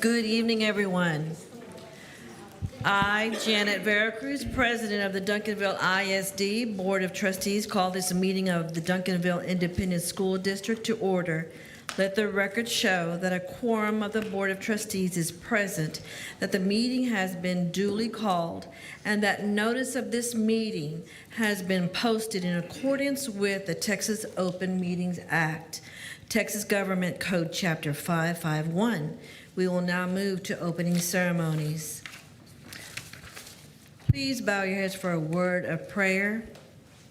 Good evening, everyone. I, Janet Veracruz, President of the Duncanville ISD Board of Trustees, call this meeting of the Duncanville Independent School District to order. Let the record show that a quorum of the Board of Trustees is present, that the meeting has been duly called, and that notice of this meeting has been posted in accordance with the Texas Open Meetings Act, Texas Government Code Chapter 551. We will now move to opening ceremonies. Please bow your heads for a word of prayer.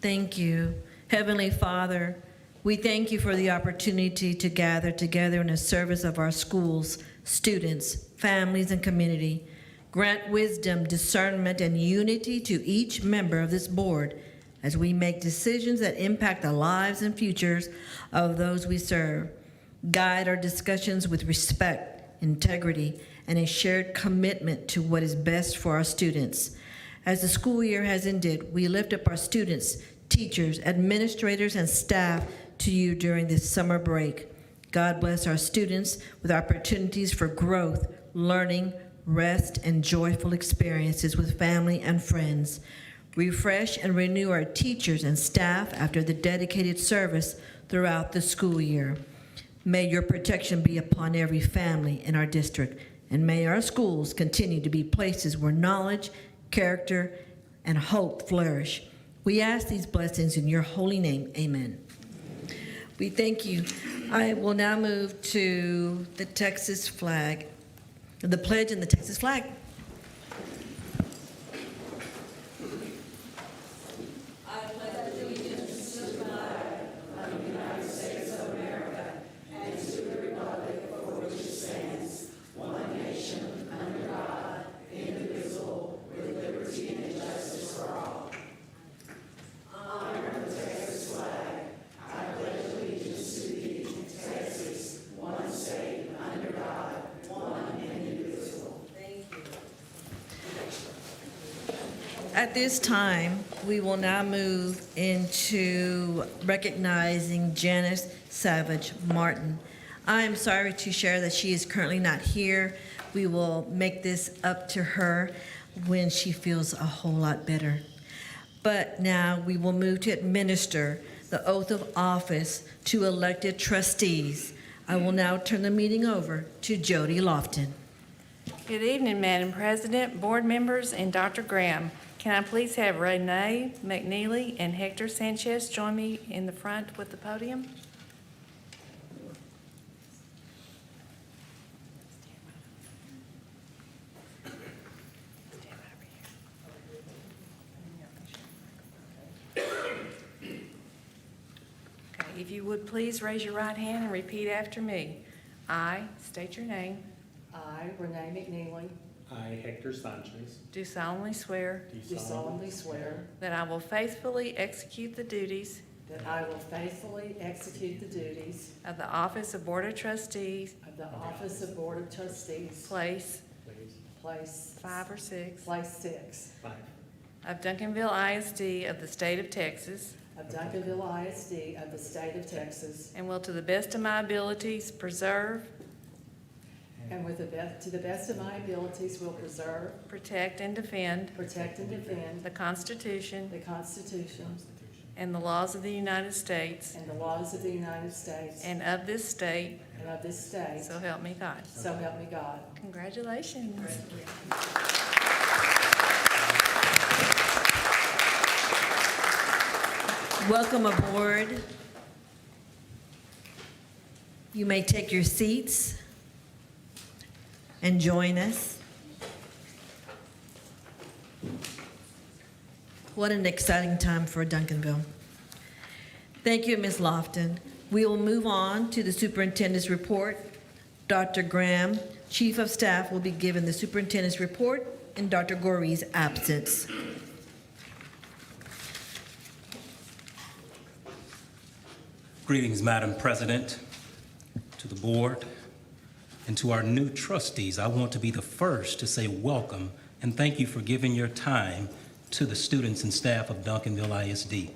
Thank you. Heavenly Father, we thank you for the opportunity to gather together in the service of our schools, students, families, and community. Grant wisdom, discernment, and unity to each member of this board as we make decisions that impact the lives and futures of those we serve. Guide our discussions with respect, integrity, and a shared commitment to what is best for our students. As the school year has ended, we lift up our students, teachers, administrators, and staff to you during this summer break. God bless our students with opportunities for growth, learning, rest, and joyful experiences with family and friends. Refresh and renew our teachers and staff after the dedicated service throughout the school year. May your protection be upon every family in our district, and may our schools continue to be places where knowledge, character, and hope flourish. We ask these blessings in your holy name. Amen. We thank you. I will now move to the Texas flag, the pledge and the Texas flag. At this time, we will now move into recognizing Janice Savage Martin. I am sorry to share that she is currently not here. We will make this up to her when she feels a whole lot better. But now we will move to administer the oath of office to elected trustees. I will now turn the meeting over to Jody Lofton. Good evening, Madam President, board members, and Dr. Graham. Can I please have Renee McNeely and Hector Sanchez join me in the front with the podium? Okay, if you would please raise your right hand and repeat after me. I state your name. I, Renee McNeely, I, Hector Sanchez, Do solemnly swear do solemnly swear that I will faithfully execute the duties that I will faithfully execute the duties of the Office of Board of Trustees, of the Office of Board of Trustees, Place please. Place 5 or 6 Place 6 5. of Duncanville ISD of the State of Texas, of Duncanville ISD of the State of Texas, and will to the best of my abilities preserve, and to the best of my abilities will preserve, protect, and defend protect, and defend the Constitution the Constitution and the laws of the United States and the laws of the United States and of this state, and of this state, so help me God. so help me God. Congratulations. Welcome aboard. You may take your seats and join us. What an exciting time for Duncanville. Thank you, Ms. Lofton. We will move on to the superintendent's report. Dr. Graham, Chief of Staff, will be given the superintendent's report in Dr. Gorey's absence. Greetings, Madam President, to the board, and to our new trustees. I want to be the first to say welcome and thank you for giving your time to the students and staff of Duncanville ISD.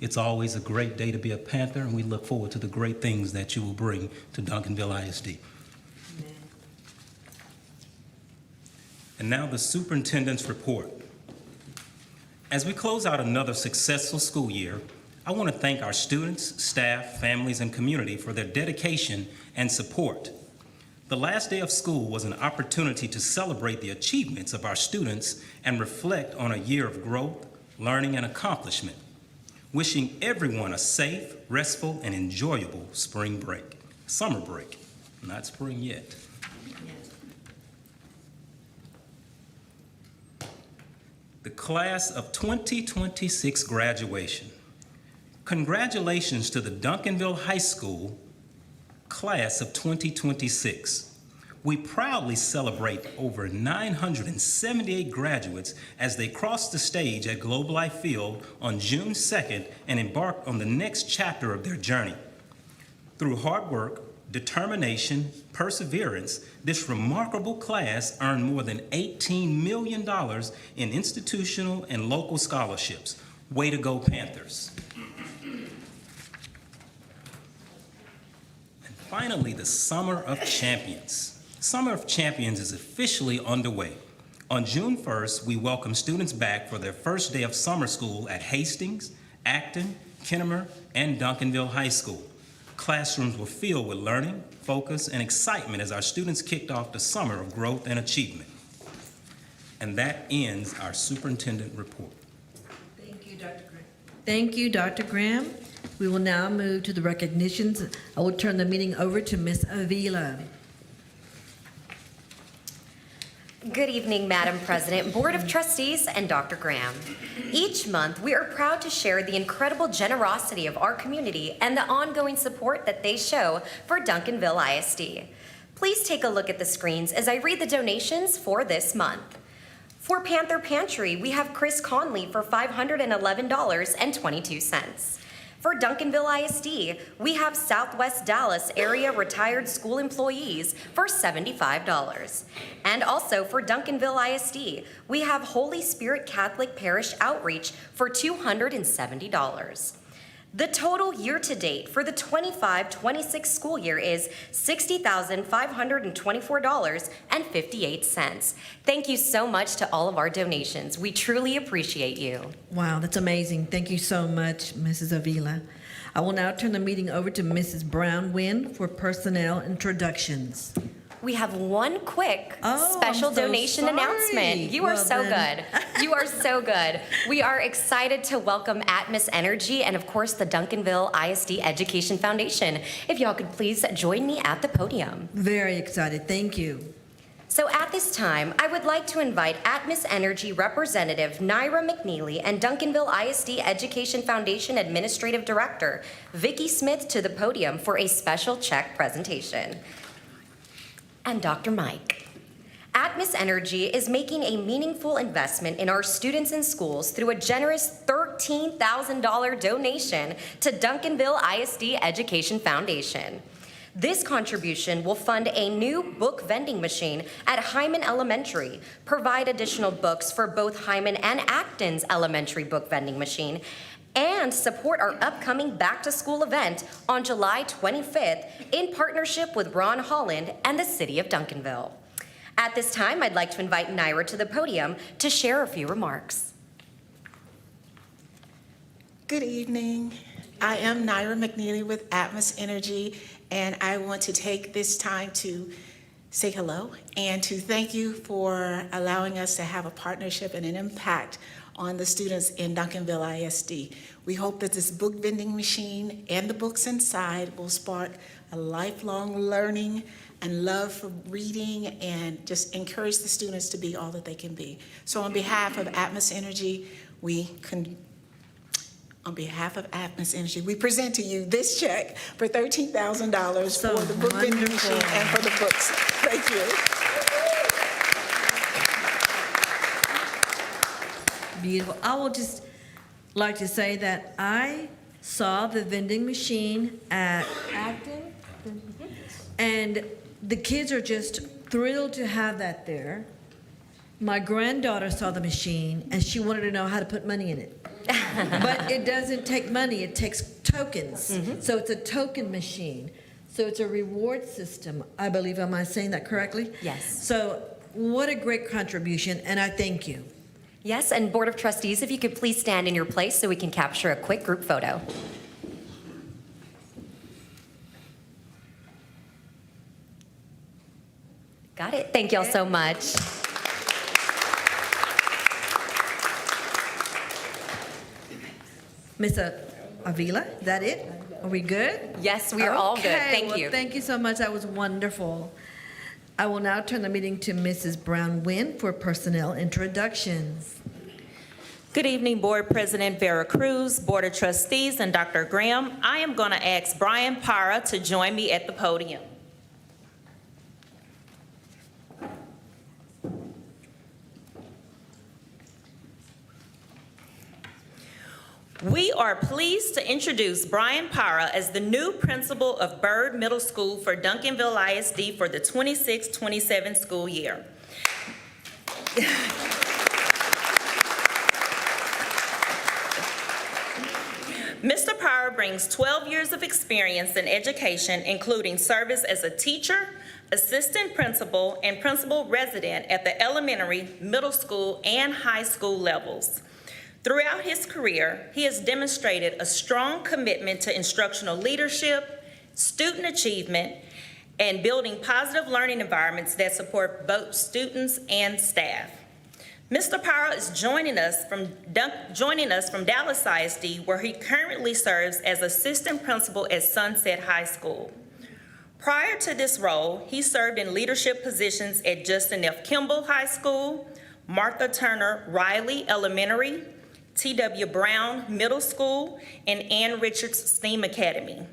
It's always a great day to be a Panther, and we look forward to the great things that you will bring to Duncanville ISD. And now the superintendent's report. As we close out another successful school year, I want to thank our students, staff, families, and community for their dedication and support. The last day of school was an opportunity to celebrate the achievements of our students and reflect on a year of growth, learning, and accomplishment. Wishing everyone a safe, restful, and enjoyable summer break. Not spring yet. The class of 2026 graduation. Congratulations to the Duncanville High School class of 2026. We proudly celebrate over 978 graduates as they cross the stage at Globe Life Field on June 2nd and embark on the next chapter of their journey. Through hard work, determination, perseverance, this remarkable class earned more than $18 million in institutional and local scholarships. Way to go, Panthers. And finally, the Summer of Champions. Summer of Champions is officially underway. On June 1st, we welcome students back for their first day of summer school at Hastings, Acton, Kennemer, and Duncanville High School. Classrooms were filled with learning, focus, and excitement as our students kicked off the summer of growth and achievement. And that ends our superintendent report. Thank you, Dr. Graham. Thank you, Dr. Graham. We will now move to the recognitions. I will turn the meeting over to Ms. Avila. Good evening, Madam President, Board of Trustees, and Dr. Graham. Each month, we are proud to share the incredible generosity of our community and the ongoing support that they show for Duncanville ISD. Please take a look at the screens as I read the donations for this month. For Panther Pantry, we have Chris Conley for $511.22. For Duncanville ISD, we have Southwest Dallas area retired school employees for $75. And also for Duncanville ISD, we have Holy Spirit Catholic Parish Outreach for $270. The total year-to-date for the 25-26 school year is $60,524.58. Thank you so much to all of our donations. We truly appreciate you. Wow, that's amazing. Thank you so much, Mrs. Avila. I will now turn the meeting over to Mrs. Brown-Wynn for personnel introductions. We have one quick Oh, special I'm so donation sorry. announcement. You are Well, so then. good. You are so good. We are excited to welcome Atmos Energy and, of course, the Duncanville ISD Education Foundation. If y'all could please join me at the podium. Very excited. Thank you. So at this time, I would like to invite Atmos Energy Representative Naira McNeely and Duncanville ISD Education Foundation Administrative Director Vicki Smith to the podium for a special check presentation. And Dr. Mike. Atmos Energy is making a meaningful investment in our students and schools through a generous $13,000 donation to Duncanville ISD Education Foundation. This contribution will fund a new book vending machine at Hyman Elementary, provide additional books for both Hyman and Acton's elementary book vending machine, and support our upcoming back-to-school event on July 25th in partnership with Ron Holland and the City of Duncanville. At this time, I'd like to invite Naira to the podium to share a few remarks. Good evening. I am Naira McNeely with Atmos Energy, and I want to take this time to say hello and to thank you for allowing us to have a partnership and an impact on the students in Duncanville ISD. We hope that this book vending machine and the books inside will spark a lifelong learning and love for reading and just encourage the students to be all that they can be. So on behalf of Atmos Energy, we present to you this check for $13,000 So for the book vending wonderful. machine and for the books. Thank you. Beautiful. I will just like to say that I saw the vending machine at Acton, and the kids are just thrilled to have that there. My granddaughter saw the machine, and she wanted to know how to put money in it. But it doesn't take money, it takes tokens. So it's a token machine. So it's a reward system, I believe. Am I saying that correctly? Yes. So What a great contribution, and I thank you. Yes, and Board of Trustees, if you could please stand in your place so we can capture a quick group photo. Got it. Thank y'all so much. Ms. Avila, is that it? Are we good? Yes, we are all good. Okay, Thank well, you. Thank you so much. That was wonderful. I will now turn the meeting to Mrs. Brown-Wynn for personnel introductions. Good evening, Board President Vera Cruz, Board of Trustees, and Dr. Graham. I am going to ask Brian Parra to join me at the podium. We are pleased to introduce Brian Parra as the new principal of Byrd Middle School for Duncanville ISD for the 26-27 school year. Mr. Parra brings 12 years of experience in education, including service as a teacher, assistant principal, and principal resident at the elementary, middle school, and high school levels. Throughout his career, he has demonstrated a strong commitment to instructional leadership, student achievement, and building positive learning environments that support both students and staff. Mr. Parra is joining us from Dallas ISD, where he currently serves as assistant principal at Sunset High School. Prior to this role, he served in leadership positions at Justin F. Kimball High School, Martha Turner Riley Elementary, T.W. Brown Middle School, and Ann Richards STEAM Academy.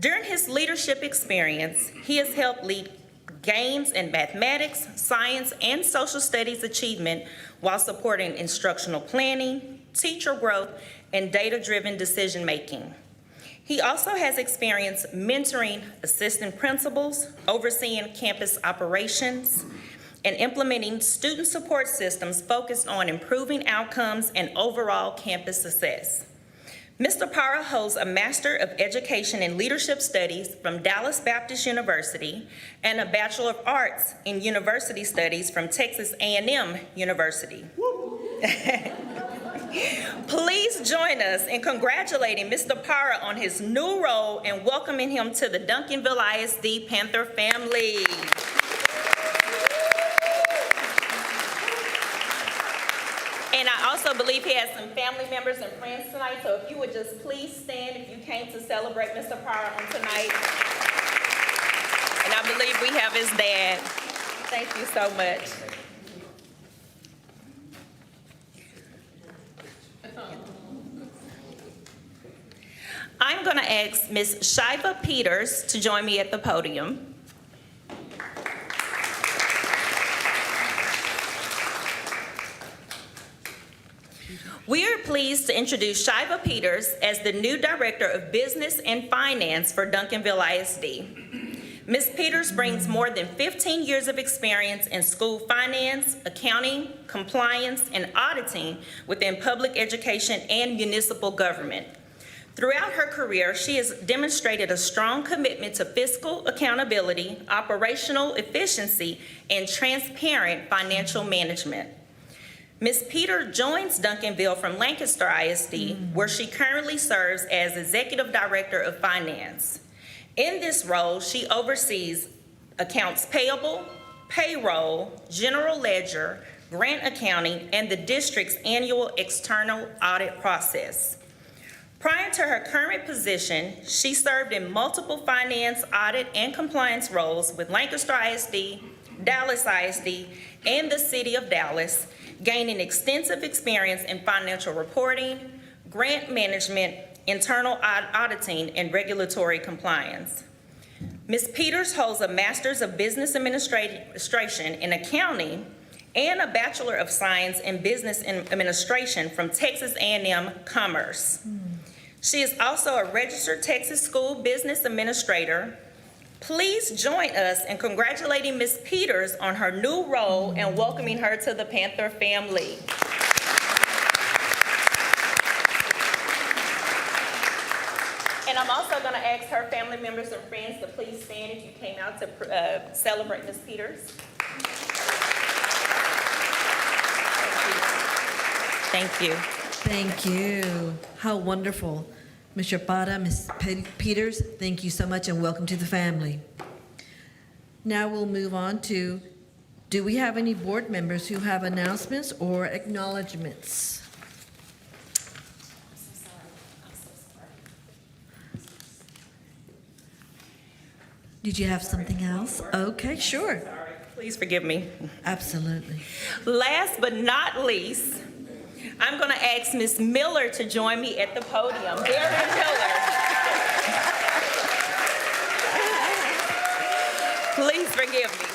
During his leadership experience, he has helped lead gains in mathematics, science, and social studies achievement while supporting instructional planning, teacher growth, and data-driven decision-making. He also has experience mentoring assistant principals, overseeing campus operations, and implementing student support systems focused on improving outcomes and overall campus success. Mr. Parra holds a Master of Education in Leadership Studies from Dallas Baptist University and a Bachelor of Arts in University Studies from Texas A&M University. Please join us in congratulating Mr. Parra on his new role and welcoming him to the Duncanville ISD Panther family. And I also believe he has some family members and friends tonight, so if you would just please stand if you came to celebrate Mr. Parra on tonight. And I believe we have his dad. Thank you so much. I'm going to ask Ms. Shiva Peters to join me at the podium. We are pleased to introduce Shiva Peters as the new Director of Business and Finance for Duncanville ISD. Ms. Peters brings more than 15 years of experience in school finance, accounting, compliance, and auditing within public education and municipal government. Throughout her career, she has demonstrated a strong commitment to fiscal accountability, operational efficiency, and transparent financial management. Ms. Peters joins Duncanville from Lancaster ISD, where she currently serves as Executive Director of Finance. In this role, she oversees accounts payable, payroll, general ledger, grant accounting, and the district's annual external audit process. Prior to her current position, she served in multiple finance, audit, and compliance roles with Lancaster ISD, Dallas ISD, and the City of Dallas, gaining extensive experience in financial reporting, grant management, internal auditing, and regulatory compliance. Ms. Peters holds a Master's of Business Administration in Accounting and a Bachelor of Science in Business Administration from Texas A&M Commerce. She is also a registered Texas School Business Administrator. Please join us in congratulating Ms. Peters on her new role and welcoming her to the Panther family. And I'm also going to ask her family members and friends to please stand if you came out to celebrate Ms. Peters. Thank you. Thank you. How wonderful. Ms. Chaparra, Ms. Peters, thank you so much and welcome to the family. Now we'll move on to, do we have any board members who have announcements or acknowledgements? Did you have something else? Okay, sure. Please forgive me. Absolutely. Last but not least, I'm going to ask Ms. Miller to join me at the podium. Darian Miller. Please forgive me.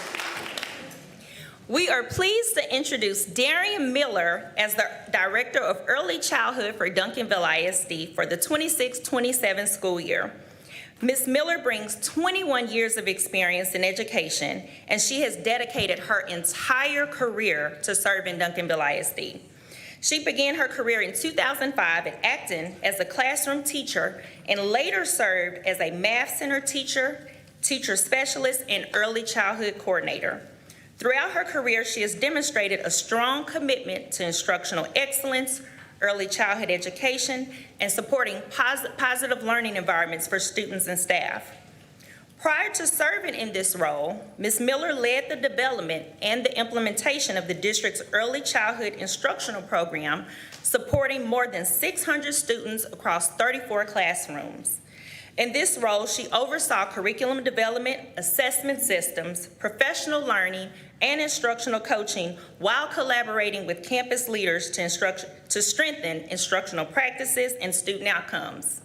We are pleased to introduce Darian Miller as the Director of Early Childhood for Duncanville ISD for the 26-27 school year. Ms. Miller brings 21 years of experience in education, and she has dedicated her entire career to serving Duncanville ISD. She began her career in 2005 at Acton as a classroom teacher and later served as a math center teacher, teacher specialist, and early childhood coordinator. Throughout her career, she has demonstrated a strong commitment to instructional excellence, early childhood education, and supporting positive learning environments for students and staff. Prior to serving in this role, Ms. Miller led the development and the implementation of the district's early childhood instructional program, supporting more than 600 students across 34 classrooms. In this role, she oversaw curriculum development, assessment systems, professional learning, and instructional coaching while collaborating with campus leaders to strengthen instructional practices and student outcomes.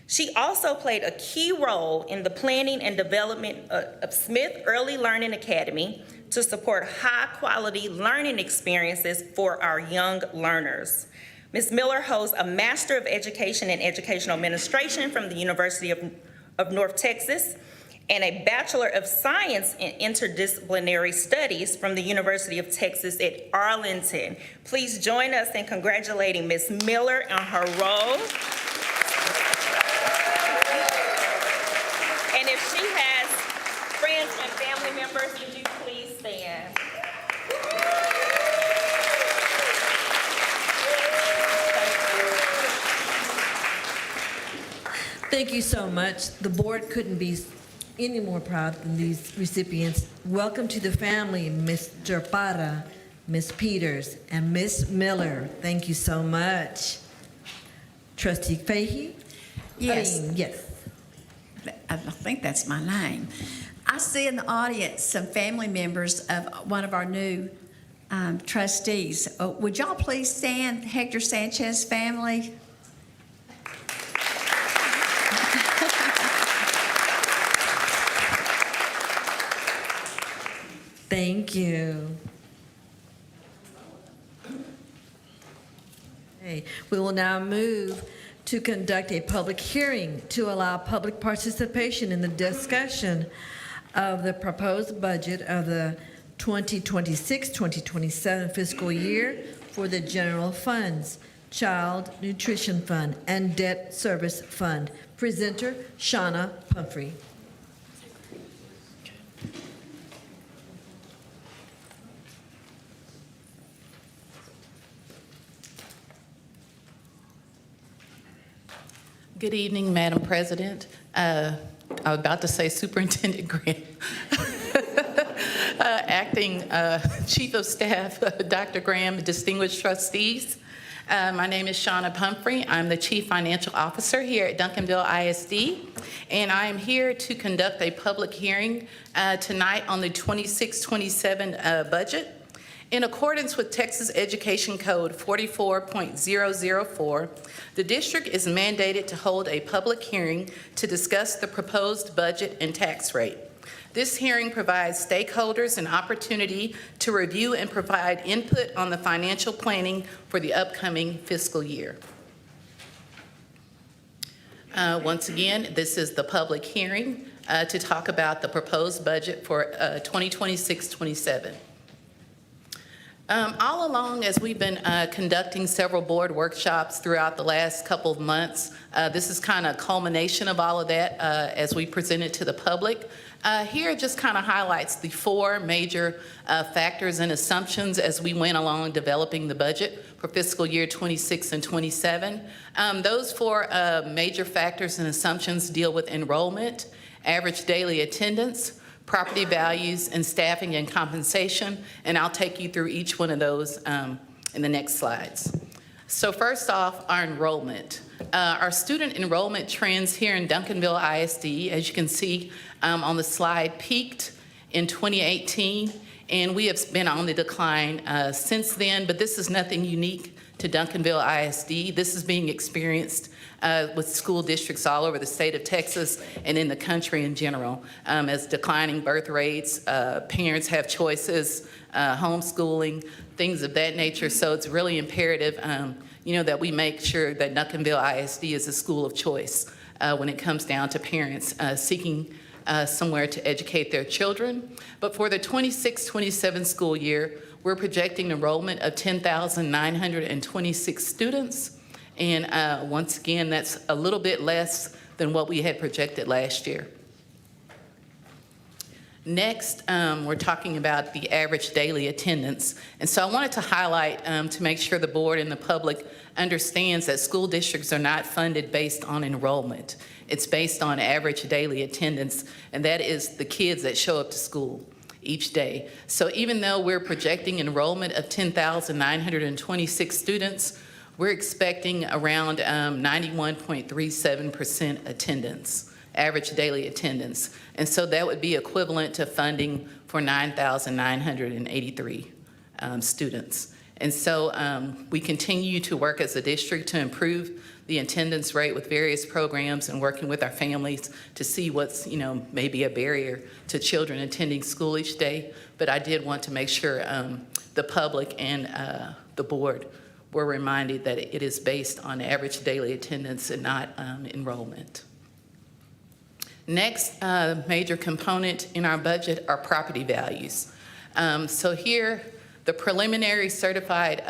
She also played a key role in the planning and development of Smith Early Learning Academy to support high-quality learning experiences for our young learners. Ms. Miller holds a Master of Education in Educational Administration from the University of North Texas and a Bachelor of Science in Interdisciplinary Studies from the University of Texas at Arlington. Please join us in congratulating Ms. Miller on her role. And if she has friends and family members, would you please stand? Thank you so much. The board couldn't be any more proud than these recipients. Welcome to the family, Ms. Chaparra, Ms. Peters, and Ms. Miller. Thank you so much. Trustee Fahey? Yes. Yes. I think that's my name. I see in the audience some family members of one of our new trustees. Would y'all please stand, Hector Sanchez family? Thank you. Okay, we will now move to conduct a public hearing to allow public participation in the discussion of the proposed budget of the 2026-2027 fiscal year for the general funds, Child Nutrition Fund, and Debt Service Fund. Presenter, Shauna Pumphrey. Good evening, Madam President. I was about to say Superintendent Graham. Acting Chief of Staff, Dr. Graham, distinguished trustees. My name is Shauna Pumphrey. I'm the Chief Financial Officer here at Duncanville ISD, and I am here to conduct a public hearing tonight on the 26-27 budget. In accordance with Texas Education Code 44.004, the district is mandated to hold a public hearing to discuss the proposed budget and tax rate. This hearing provides stakeholders an opportunity to review and provide input on the financial planning for the upcoming fiscal year. Once again, this is the public hearing to talk about the proposed budget for 2026-27. All along, as we've been conducting several board workshops throughout the last couple of months, this is kind of a culmination of all of that as we present it to the public. Here it just kind of highlights the four major factors and assumptions as we went along developing the budget for fiscal year 26 and 27. Those four major factors and assumptions deal with enrollment, average daily attendance, property values, and staffing and compensation, and I'll take you through each one of those in the next slides. So first off, our enrollment. Our student enrollment trends here in Duncanville ISD, as you can see on the slide, peaked in 2018, and we have been on the decline since then, but this is nothing unique to Duncanville ISD. This is being experienced with school districts all over the state of Texas and in the country in general, as declining birth rates, parents have choices, homeschooling, things of that nature. So it's really imperative, that we make sure that Duncanville ISD is a school of choice when it comes down to parents seeking somewhere to educate their children. But for the 26-27 school year, we're projecting enrollment of 10,926 students. And once again, that's a little bit less than what we had projected last year. Next, we're talking about the average daily attendance. And so I wanted to highlight to make sure the board and the public understands that school districts are not funded based on enrollment. It's based on average daily attendance, and that is the kids that show up to school each day. So even though we're projecting enrollment of 10,926 students, we're expecting around 91.37% attendance, average daily attendance. And so that would be equivalent to funding for 9,983 students. And so we continue to work as a district to improve the attendance rate with various programs and working with our families to see what's, maybe a barrier to children attending school each day. But I did want to make sure the public and the board were reminded that it is based on average daily attendance and not enrollment. Next major component in our budget are property values. So here, the preliminary certified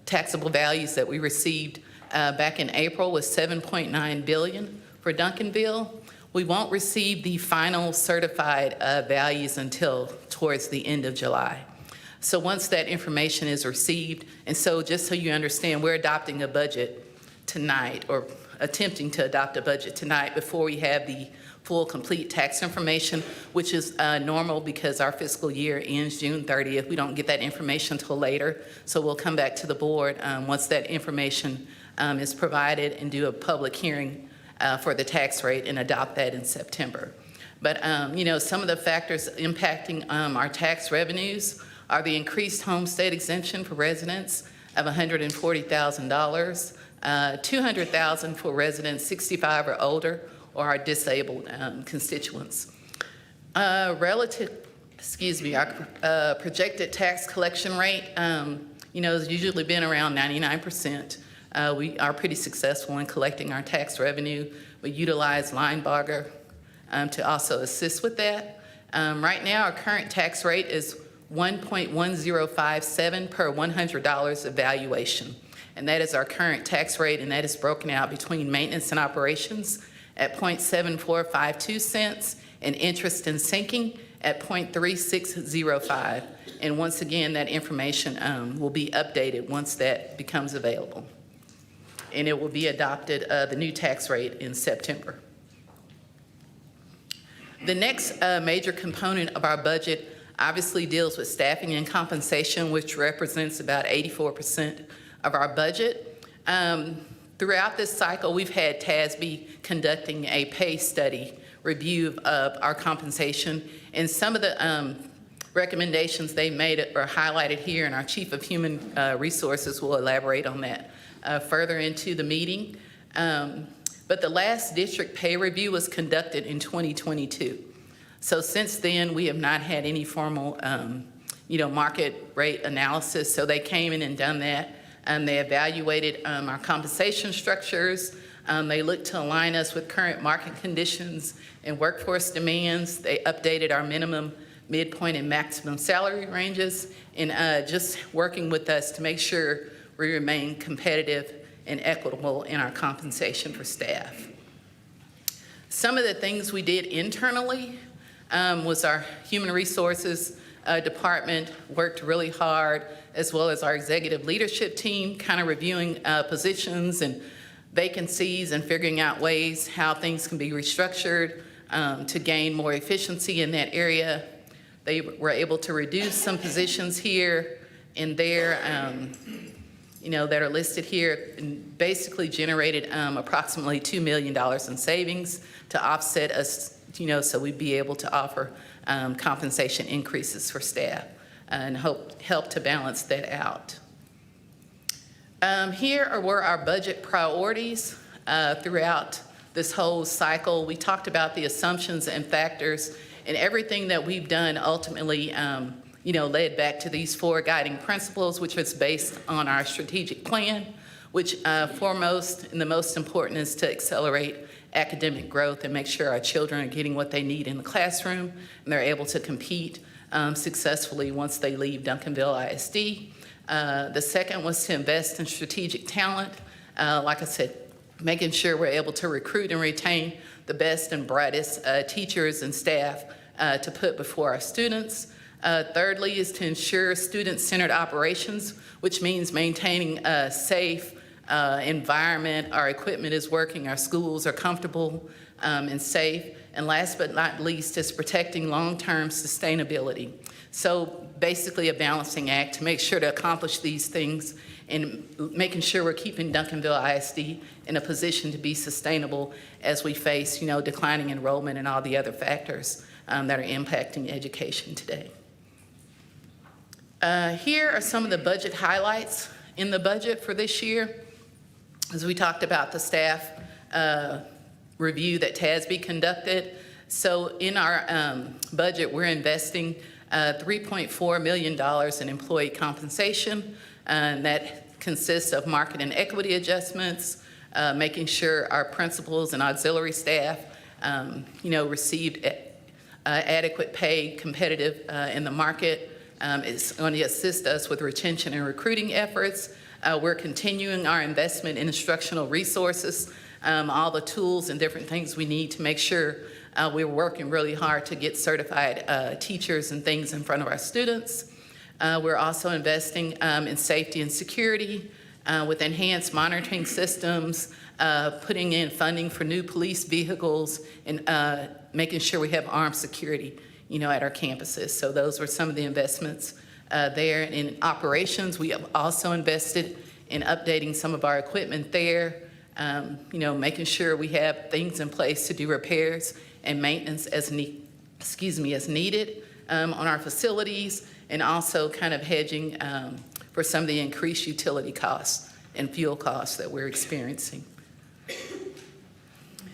taxable values that we received back in April was $7.9 billion for Duncanville. We won't receive the final certified values until towards the end of July. So once that information is received, and so just so you understand, we're adopting a budget tonight, or attempting to adopt a budget tonight before we have the full complete tax information, which is normal because our fiscal year ends June 30th. We don't get that information until later. So we'll come back to the board once that information is provided and do a public hearing for the tax rate and adopt that in September. But some of the factors impacting our tax revenues are the increased homestead exemption for residents of $140,000, $200,000 for residents 65 or older, or our disabled constituents. Our projected tax collection rate, has usually been around 99%. We are pretty successful in collecting our tax revenue. We utilize Linebarger to also assist with that. Right now, our current tax rate is 1.1057 per $100 of valuation. And that is our current tax rate, and that is broken out between maintenance and operations at 0.7452 cents and interest and sinking at 0.3605. And once again, that information will be updated once that becomes available. And it will be adopted, the new tax rate, in September. The next major component of our budget obviously deals with staffing and compensation, which represents about 84% of our budget. Throughout this cycle, we've had TASB conducting a pay study review of our compensation, and some of the recommendations they made are highlighted here, and our Chief of Human Resources will elaborate on that further into the meeting. But the last district pay review was conducted in 2022. So since then, we have not had any formal, market rate analysis. So they came in and done that. They evaluated our compensation structures. They looked to align us with current market conditions and workforce demands. They updated our minimum midpoint and maximum salary ranges, and just working with us to make sure we remain competitive and equitable in our compensation for staff. Some of the things we did internally was our human resources department worked really hard, as well as our executive leadership team, kind of reviewing positions and vacancies and figuring out ways how things can be restructured to gain more efficiency in that area. They were able to reduce some positions here and there, that are listed here, and basically generated approximately $2 million in savings to offset us, so we'd be able to offer compensation increases for staff and help to balance that out. Here were our budget priorities throughout this whole cycle. We talked about the assumptions and factors, and everything that we've done ultimately led back to these 4 guiding principles, which was based on our strategic plan, which foremost and the most important is to accelerate academic growth and make sure our children are getting what they need in the classroom and they're able to compete successfully once they leave Duncanville ISD. The second was to invest in strategic talent. Like I said, making sure we're able to recruit and retain the best and brightest teachers and staff to put before our students. Thirdly is to ensure student-centered operations, which means maintaining a safe environment, our equipment is working, our schools are comfortable and safe. And last but not least is protecting long-term sustainability. So basically a balancing act to make sure to accomplish these things and making sure we're keeping Duncanville ISD in a position to be sustainable as we face, declining enrollment and all the other factors that are impacting education today. Here are some of the budget highlights in the budget for this year. As we talked about the staff review that TASB conducted. So in our budget, we're investing $3.4 million in employee compensation, and that consists of market and equity adjustments, making sure our principals and auxiliary staff, received adequate pay, competitive in the market. It's going to assist us with retention and recruiting efforts. We're continuing our investment in instructional resources, all the tools and different things we need to make sure we're working really hard to get certified teachers and things in front of our students. We're also investing in safety and security with enhanced monitoring systems, putting in funding for new police vehicles, and making sure we have armed security, at our campuses. So those were some of the investments there. In operations, we have also invested in updating some of our equipment there, making sure we have things in place to do repairs and maintenance as needed on our facilities, and also kind of hedging for some of the increased utility costs and fuel costs that we're experiencing.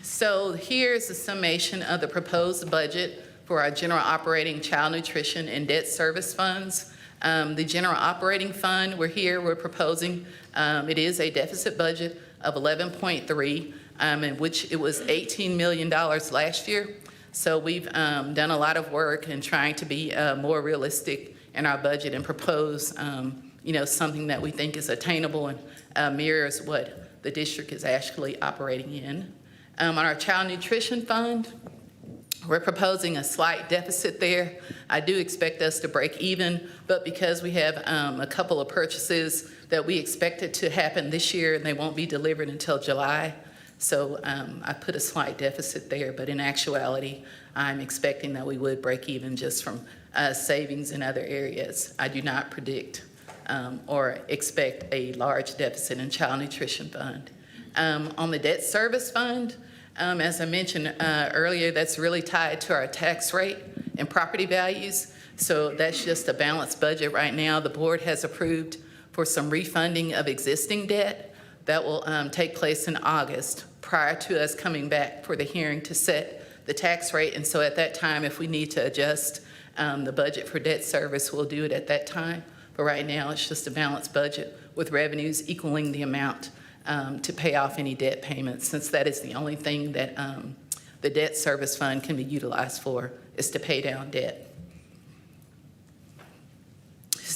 So here's the summation of the proposed budget for our general operating child nutrition and debt service funds. The general operating fund, we're proposing, it is a deficit budget of 11.3, in which it was $18 million last year. So we've done a lot of work in trying to be more realistic in our budget and propose, something that we think is attainable and mirrors what the district is actually operating in. On our child nutrition fund, we're proposing a slight deficit there. I do expect us to break even, but because we have a couple of purchases that we expected to happen this year and they won't be delivered until July, so I put a slight deficit there, but in actuality, I'm expecting that we would break even just from savings in other areas. I do not predict or expect a large deficit in child nutrition fund. On the debt service fund, as I mentioned earlier, that's really tied to our tax rate and property values. So that's just a balanced budget right now. The board has approved for some refunding of existing debt that will take place in August prior to us coming back for the hearing to set the tax rate. And so at that time, if we need to adjust the budget for debt service, we'll do it at that time. But right now, it's just a balanced budget with revenues equaling the amount to pay off any debt payments, since that is the only thing that the debt service fund can be utilized for, is to pay down debt.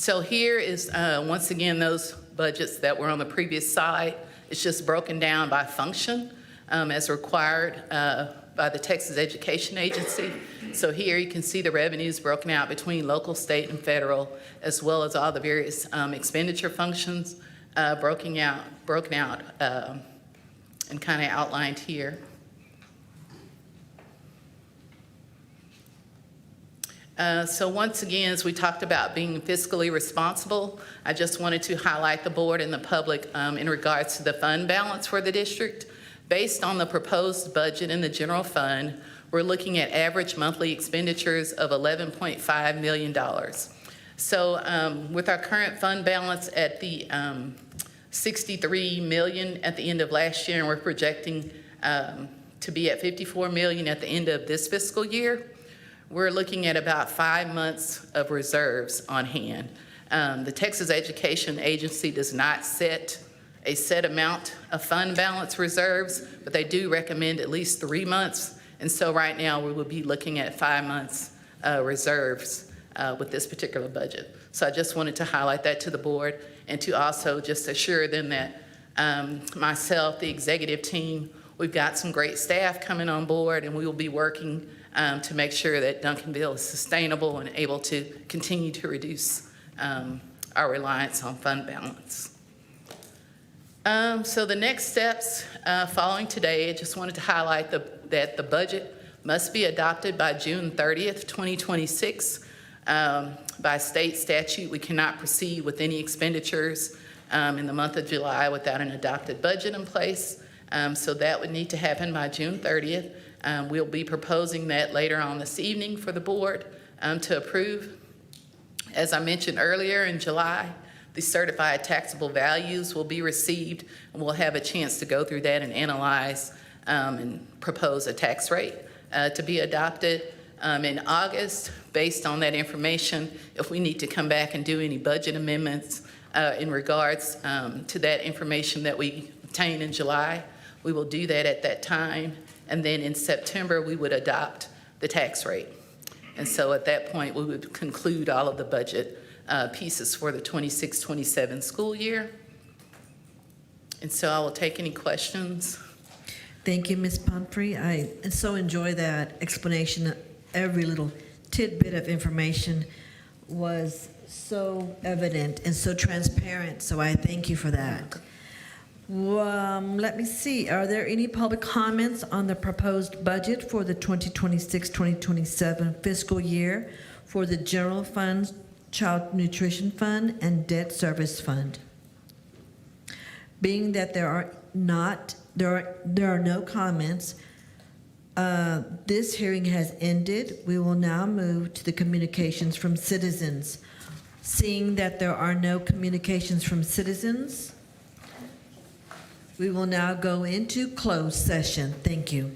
So here is, once again, those budgets that were on the previous slide. It's just broken down by function as required by the Texas Education Agency. So here you can see the revenues broken out between local, state, and federal, as well as all the various expenditure functions broken out and kind of outlined here. So once again, as we talked about being fiscally responsible, I just wanted to highlight the board and the public in regards to the fund balance for the district. Based on the proposed budget in the general fund, we're looking at average monthly expenditures of $11.5 million. So with our current fund balance at the $63 million at the end of last year, and we're projecting to be at $54 million at the end of this fiscal year, we're looking at about 5 months of reserves on hand. The Texas Education Agency does not set a set amount of fund balance reserves, but they do recommend at least 3 months. And so right now we will be looking at 5 months reserves with this particular budget. So I just wanted to highlight that to the board and to also just assure them that myself, the executive team, we've got some great staff coming on board, and we will be working to make sure that Duncanville is sustainable and able to continue to reduce our reliance on fund balance. So the next steps following today, I just wanted to highlight that the budget must be adopted by June 30th, 2026. By state statute, we cannot proceed with any expenditures in the month of July without an adopted budget in place. So that would need to happen by June 30th. We'll be proposing that later on this evening for the board to approve. As I mentioned earlier, in July, the certified taxable values will be received, and we'll have a chance to go through that and analyze and propose a tax rate to be adopted in August. Based on that information, if we need to come back and do any budget amendments in regards to that information that we obtained in July, we will do that at that time. And then in September, we would adopt the tax rate. And so at that point, we would conclude all of the budget pieces for the 26-27 school year. And so I will take any questions. Thank you, Ms. Pumphrey. I so enjoy that explanation. Every little tidbit of information was so evident and so transparent, so I thank you for that. Let me see. Are there any public comments on the proposed budget for the 2026-2027 fiscal year for the General Fund, Child Nutrition Fund, and Debt Service Fund? Being that there are no comments, this hearing has ended. We will now move to the communications from citizens. Seeing that there are no communications from citizens, we will now go into closed session. Thank you.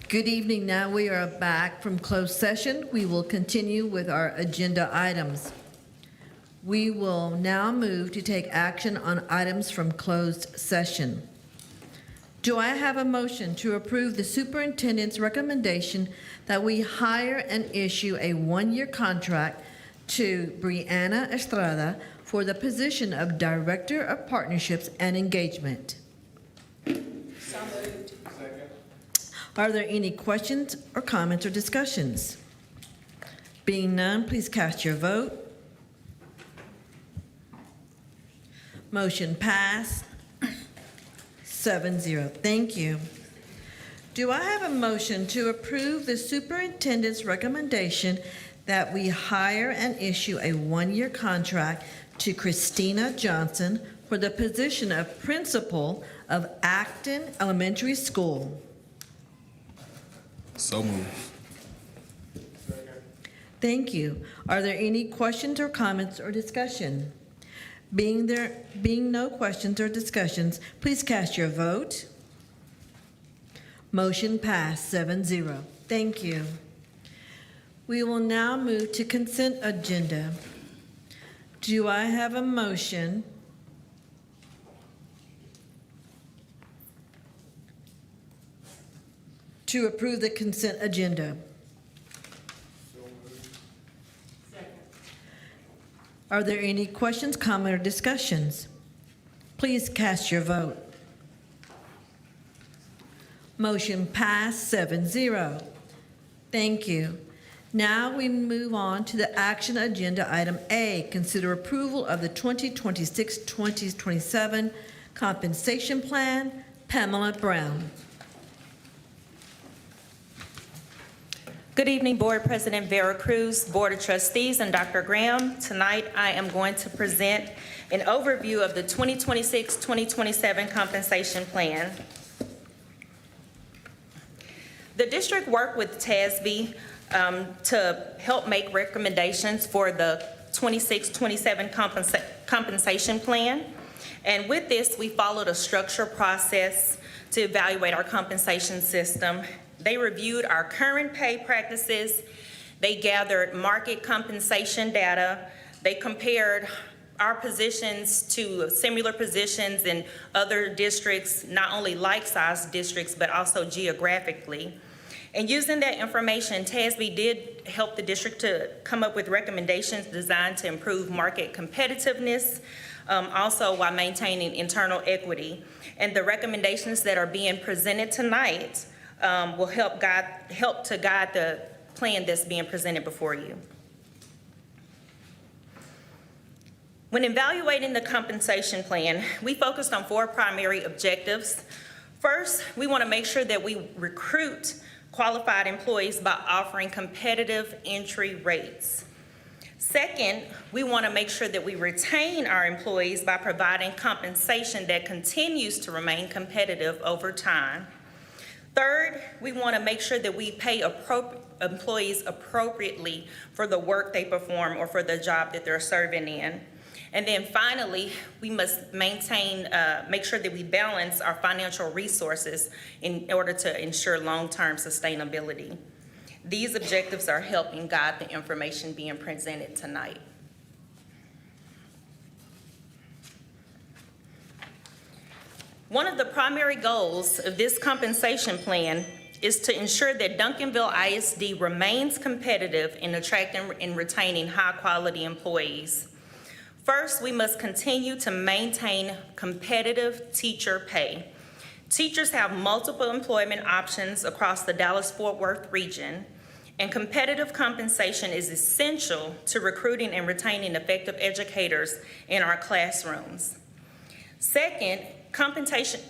Good evening. Now we are back from closed session. We will continue with our agenda items. We will now move to take action on items from closed session. Do I have a motion to approve the superintendent's recommendation that we hire and issue a one-year contract to Brianna Estrada for the position of Director of Partnerships and Engagement? Are there any questions or comments or discussions? Being none, please cast your vote. Motion passed, 7-0. Thank you. Do I have a motion to approve the superintendent's recommendation that we hire and issue a one-year contract to Christina Johnson for the position of Principal of Acton Elementary School? So moved. Thank you. Are there any questions or comments or discussion? Being no questions or discussions, please cast your vote. Motion passed, 7-0. Thank you. We will now move to consent agenda. Do I have a motion to approve the consent agenda? Are there any questions, comments, or discussions? Please cast your vote. Motion passed, 7-0. Thank you. Now we move on to the action agenda item A, consider approval of the 2026-2027 compensation plan. Pamela Brown. Good evening, Board President Vera Cruz, Board of Trustees, and Dr. Graham. Tonight, I am going to present an overview of the 2026-2027 compensation plan. The district worked with TASB to help make recommendations for the 26-27 compensation plan. And with this, we followed a structured process to evaluate our compensation system. They reviewed our current pay practices. They gathered market compensation data. They compared our positions to similar positions in other districts, not only like-sized districts, but also geographically. And using that information, TASB did help the district to come up with recommendations designed to improve market competitiveness, also while maintaining internal equity. And the recommendations that are being presented tonight will help to guide the plan that's being presented before you. When evaluating the compensation plan, we focused on 4 primary objectives. First, we want to make sure that we recruit qualified employees by offering competitive entry rates. Second, we want to make sure that we retain our employees by providing compensation that continues to remain competitive over time. Third, we want to make sure that we pay employees appropriately for the work they perform or for the job that they're serving in. And then finally, we must make sure that we balance our financial resources in order to ensure long-term sustainability. These objectives are helping guide the information being presented tonight. One of the primary goals of this compensation plan is to ensure that Duncanville ISD remains competitive in attracting and retaining high-quality employees. First, we must continue to maintain competitive teacher pay. Teachers have multiple employment options across the Dallas-Fort Worth region, and competitive compensation is essential to recruiting and retaining effective educators in our classrooms. Second, competition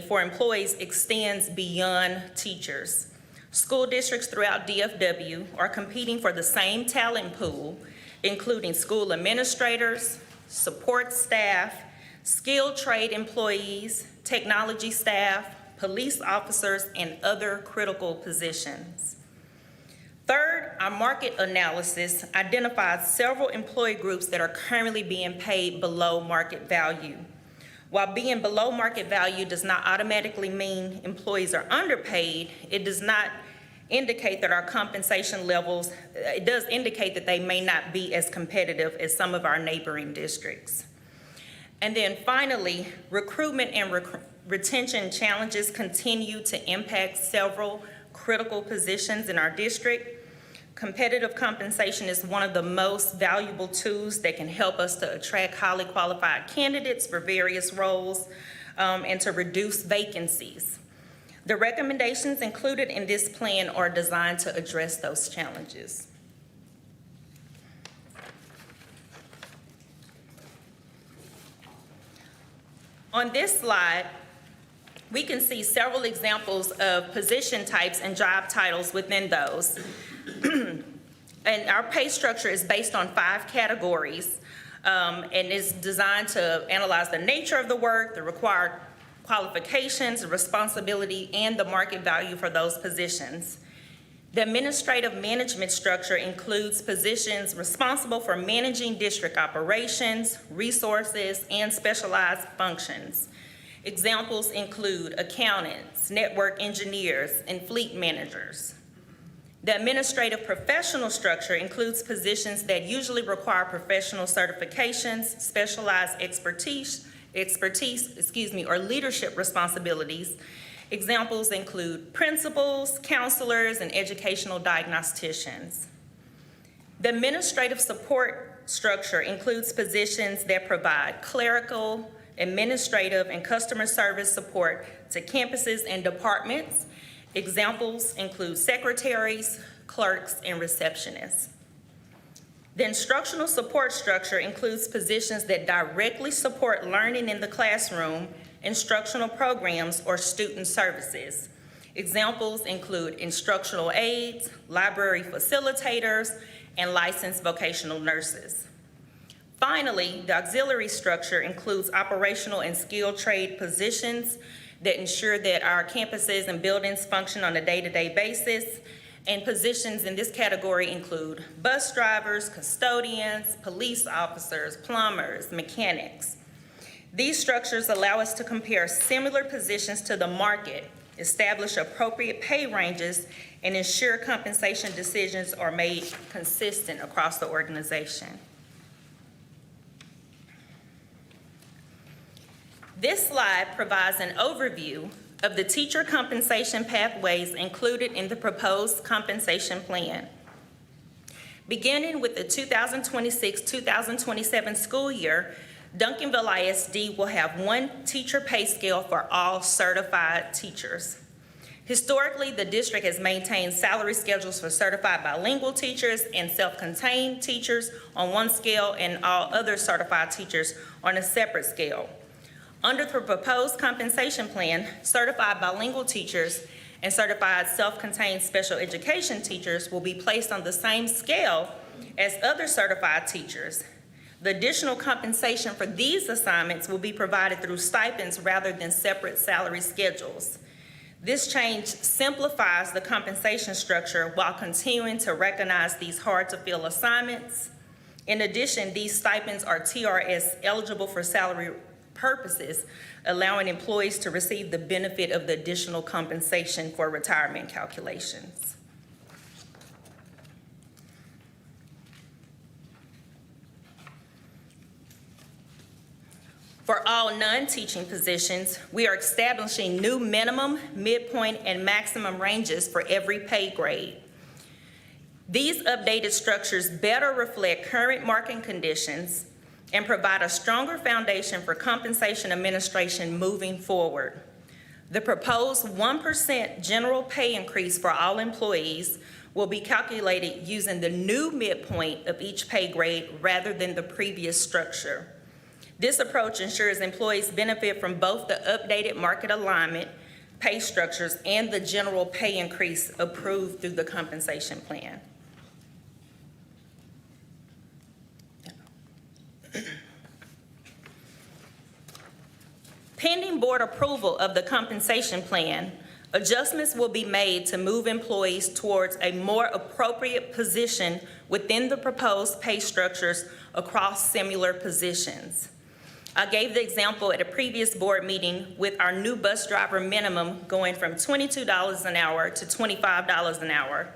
for employees extends beyond teachers. School districts throughout DFW are competing for the same talent pool, including school administrators, support staff, skilled trade employees, technology staff, police officers, and other critical positions. Third, our market analysis identifies several employee groups that are currently being paid below market value. While being below market value does not automatically mean employees are underpaid, it does not indicate that our compensation levels, it does indicate that they may not be as competitive as some of our neighboring districts. And then finally, recruitment and retention challenges continue to impact several critical positions in our district. Competitive compensation is one of the most valuable tools that can help us to attract highly qualified candidates for various roles and to reduce vacancies. The recommendations included in this plan are designed to address those challenges. On this slide, we can see several examples of position types and job titles within those. And our pay structure is based on 5 categories and is designed to analyze the nature of the work, the required qualifications, the responsibility, and the market value for those positions. The administrative management structure includes positions responsible for managing district operations, resources, and specialized functions. Examples include accountants, network engineers, and fleet managers. The administrative professional structure includes positions that usually require professional certifications, specialized expertise, or leadership responsibilities. Examples include principals, counselors, and educational diagnosticians. The administrative support structure includes positions that provide clerical, administrative, and customer service support to campuses and departments. Examples include secretaries, clerks, and receptionists. The instructional support structure includes positions that directly support learning in the classroom, instructional programs, or student services. Examples include instructional aides, library facilitators, and licensed vocational nurses. Finally, the auxiliary structure includes operational and skilled trade positions that ensure that our campuses and buildings function on a day-to-day basis. And positions in this category include bus drivers, custodians, police officers, plumbers, mechanics. These structures allow us to compare similar positions to the market, establish appropriate pay ranges, and ensure compensation decisions are made consistent across the organization. This slide provides an overview of the teacher compensation pathways included in the proposed compensation plan. Beginning with the 2026-2027 school year, Duncanville ISD will have one teacher pay scale for all certified teachers. Historically, the district has maintained salary schedules for certified bilingual teachers and self-contained teachers on one scale and all other certified teachers on a separate scale. Under the proposed compensation plan, certified bilingual teachers and certified self-contained special education teachers will be placed on the same scale as other certified teachers. The additional compensation for these assignments will be provided through stipends rather than separate salary schedules. This change simplifies the compensation structure while continuing to recognize these hard-to-fill assignments. In addition, these stipends are TRS eligible for salary purposes, allowing employees to receive the benefit of the additional compensation for retirement calculations. For all non-teaching positions, we are establishing new minimum, midpoint, and maximum ranges for every pay grade. These updated structures better reflect current market conditions and provide a stronger foundation for compensation administration moving forward. The proposed 1% general pay increase for all employees will be calculated using the new midpoint of each pay grade rather than the previous structure. This approach ensures employees benefit from both the updated market alignment pay structures and the general pay increase approved through the compensation plan. Pending board approval of the compensation plan, adjustments will be made to move employees towards a more appropriate position within the proposed pay structures across similar positions. I gave the example at a previous board meeting with our new bus driver minimum going from $22 an hour to $25 an hour.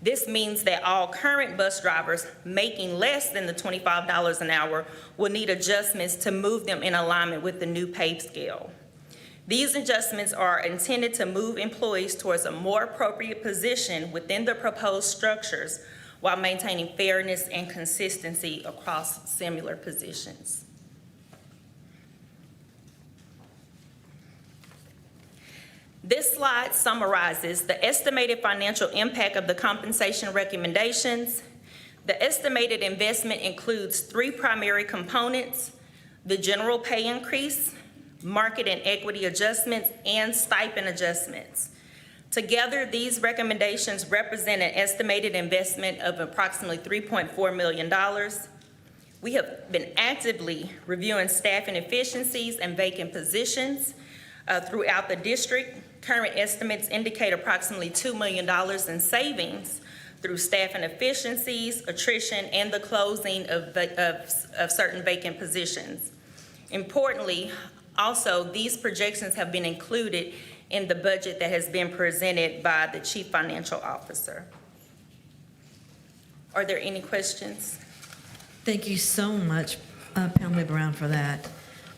This means that all current bus drivers making less than the $25 an hour will need adjustments to move them in alignment with the new pay scale. These adjustments are intended to move employees towards a more appropriate position within the proposed structures while maintaining fairness and consistency across similar positions. This slide summarizes the estimated financial impact of the compensation recommendations. The estimated investment includes 3 primary components: the general pay increase, market and equity adjustments, and stipend adjustments. Together, these recommendations represent an estimated investment of approximately $3.4 million. We have been actively reviewing staffing efficiencies and vacant positions throughout the district. Current estimates indicate approximately $2 million in savings through staffing efficiencies, attrition, and the closing of certain vacant positions. Importantly, also, these projections have been included in the budget that has been presented by the Chief Financial Officer. Are there any questions? Thank you so much, Pamela Brown, for that.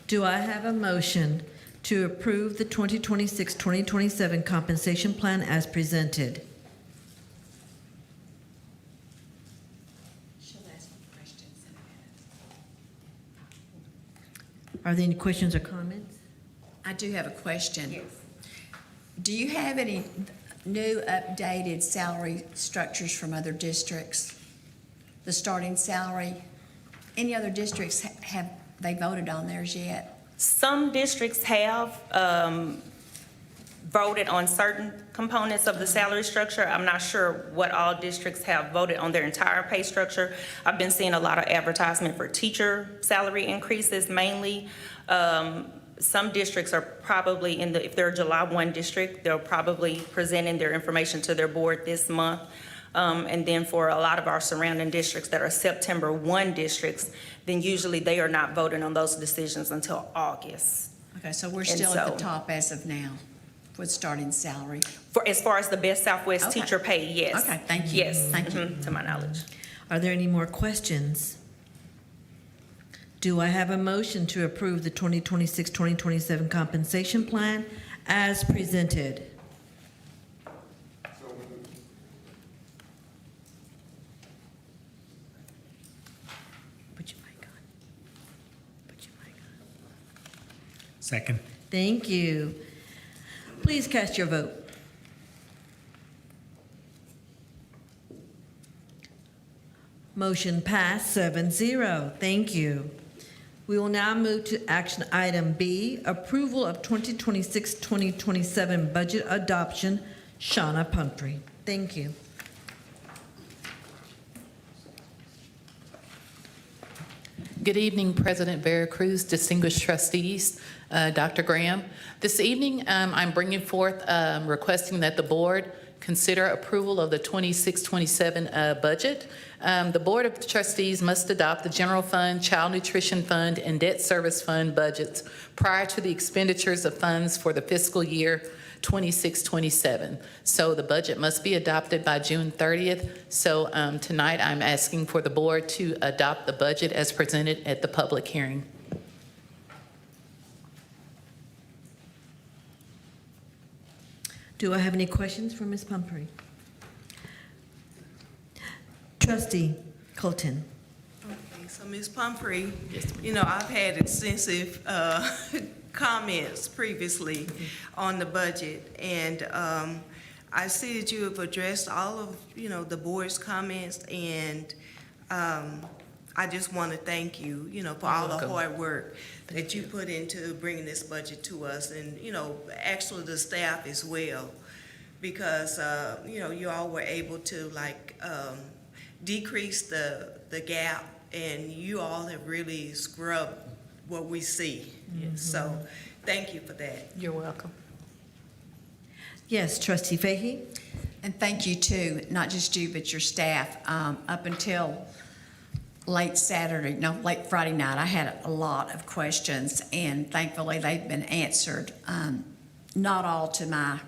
Do I have a motion to approve the 2026-2027 compensation plan as presented? She'll ask me questions in a minute. Are there any questions or comments? I do have a question. Yes. Do you have any new updated salary structures from other districts? The starting salary? Any other districts, have they voted on theirs yet? Some districts have voted on certain components of the salary structure. I'm not sure what all districts have voted on their entire pay structure. I've been seeing a lot of advertisement for teacher salary increases mainly. Some districts are probably if they're a July 1 district, they're probably presenting their information to their board this month. And then for a lot of our surrounding districts that are September 1 districts, then usually they are not voting on those decisions until August. Okay, so we're And still at the so- top as of now with starting salary. As far as the best Southwest Okay. teacher pay, yes. Okay, thank you. Yes, Thank you. to my knowledge. Are there any more questions? Do I have a motion to approve the 2026-2027 compensation plan as presented? Put your mic on. Put your mic on. Second. Thank you. Please cast your vote. Motion passed 7-0. Thank you. We will now move to action item B, approval of 2026-2027 budget adoption. Shauna Pumphrey. Thank you. Good evening, President Veracruz, distinguished trustees, Dr. Graham. This evening, I'm bringing forth requesting that the board consider approval of the 26-27 budget. The Board of Trustees must adopt the General Fund, Child Nutrition Fund, and Debt Service Fund budgets prior to the expenditures of funds for the fiscal year 26-27. So the budget must be adopted by June 30th. So tonight, I'm asking for the board to adopt the budget as presented at the public hearing. Do I have any questions for Ms. Pumphrey? Trustee Colton. Okay, so Ms. Pumphrey, you know, I've had extensive comments previously on the budget, and I see that you have addressed all of, you know, the board's comments, and I just want to thank you, you know, for all the hard work that you put into bringing this budget to us, and, you know, actually the staff as well, because, you know, you all were able to, like, decrease the gap, and you all have really scrubbed what we see. So, thank you for that. You're welcome. Yes, Trustee Fahey? And thank you too, not just you, but your staff. Up until late Friday night. I had a lot of questions, and thankfully they've been answered. Not all to my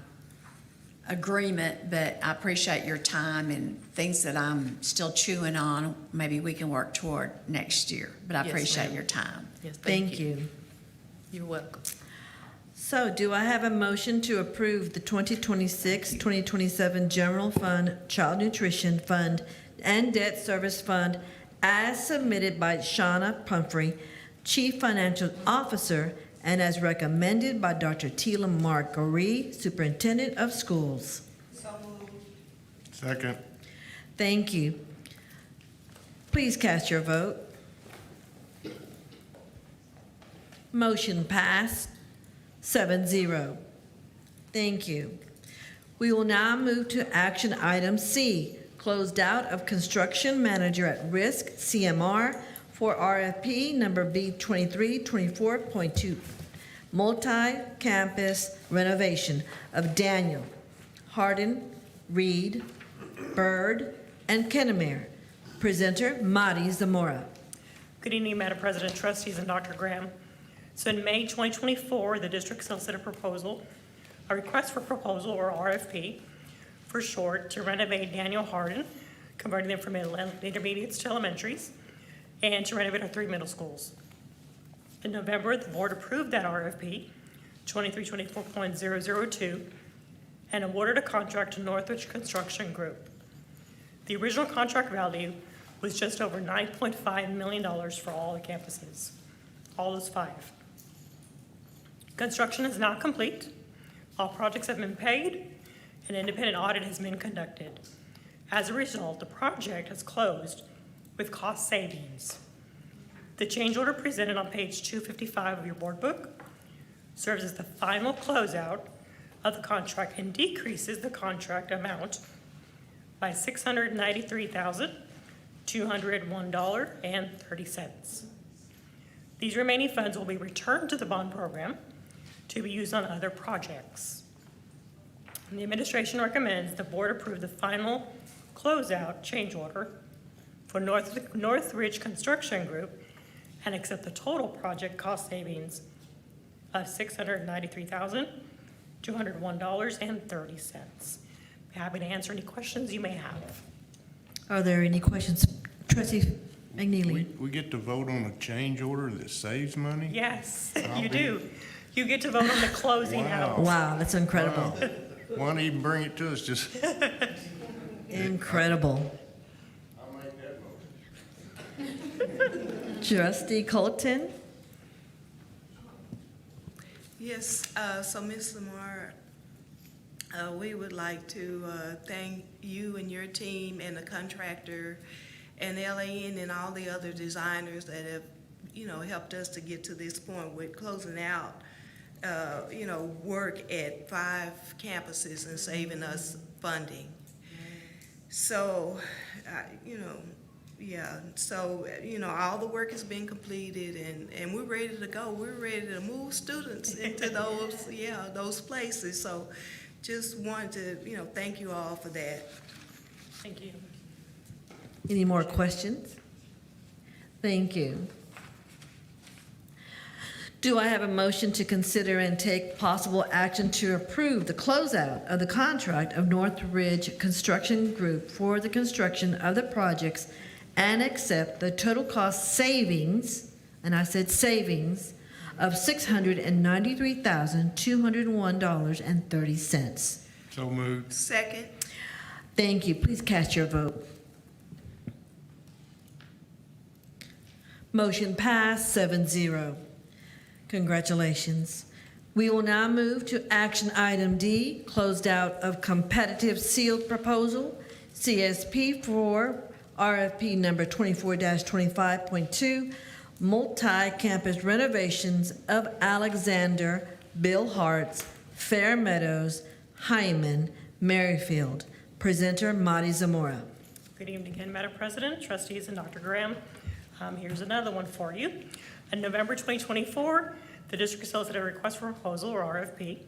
agreement, but I appreciate your time and things that I'm still chewing on. Maybe we can work toward next year, but I Yes, appreciate ma'am. your time. Yes, Thank you. You're welcome. So do I have a motion to approve the 2026-2027 General Fund, Child Nutrition Fund, and Debt Service Fund as submitted by Shauna Pumphrey, Chief Financial Officer, and as recommended by Dr. Tila Marguerite, Superintendent of Schools? Second. Thank you. Please cast your vote. Motion passed, 7-0. Thank you. We will now move to action item C, closed out of Construction Manager at Risk, CMR, for RFP number B2324.2, multi-campus renovation of Daniel, Hardin, Reed, Byrd, and Kennemer. Presenter, Madi Zamora. Good evening, Madam President, trustees, and Dr. Graham. So in May 2024, the district solicited a request for proposal, or RFP, for short, to renovate Daniel Hardin, converting them from intermediates to elementaries, and to renovate our 3 middle schools. In November, the board approved that RFP, 2324.002, and awarded a contract to Northridge Construction Group. The original contract value was just over $9.5 million for all the campuses, all those 5. Construction is now complete. All projects have been paid. An independent audit has been conducted. As a result, the project has closed with cost savings. The change order presented on page 255 of your board book serves as the final closeout of the contract and decreases the contract amount by $693,201.30. These remaining funds will be returned to the bond program to be used on other projects. And the administration recommends the board approve the final closeout change order for Northridge Construction Group and accept the total project cost savings of $693,201.30. Happy to answer any questions you may have. Are there any questions? Trustee McNeely? We get to vote on a change order that saves money? Yes, I'll you be- do. You get to vote on the closing Wow. out. Wow, that's incredible. Wow. Why don't you even bring it to us, just, Incredible. I'll make that motion. Trustee Colton? Yes, so Ms. Lamar, we would like to thank you and your team and the contractor and LAN and all the other designers that have, helped us to get to this point with closing out, work at 5 campuses and saving us funding. So, all the work has been completed and we're ready to go. We're ready to move students into those places. So just wanted to, thank you all for that. Thank you. Any more questions? Thank you. Do I have a motion to consider and take possible action to approve the closeout of the contract of Northridge Construction Group for the construction of the projects and accept the total cost savings, and I said savings, of $693,201.30? So moved. Second, Thank you. Please cast your vote. Motion passed, 7-0. Congratulations. We will now move to action item D, closed out of competitive sealed proposal, CSP for RFP number 24-25.2, multi-campus renovations of Alexander, Bill Hart's, Fair Meadows, Hyman, Merrifield. Presenter, Madi Zamora. Good evening again, Madam President, trustees, and Dr. Graham. Here's another one for you. In November 2024, the district solicited a request for proposal, or RFP,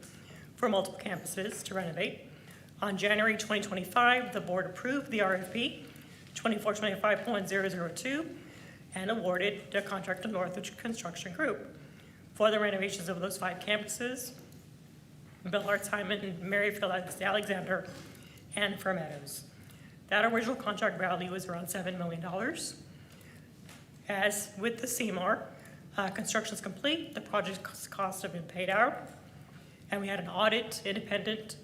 for multiple campuses to renovate. On January 2025, the board approved the RFP, 2425.002, and awarded the contract to Northridge Construction Group for the renovations of those 5 campuses, Bill Hart Simon, Maryfield Alexander, and Fair Meadows. That original contract value was around $7 million. As with the Seymour, construction's complete, the project's costs have been paid out, and we had an audit independent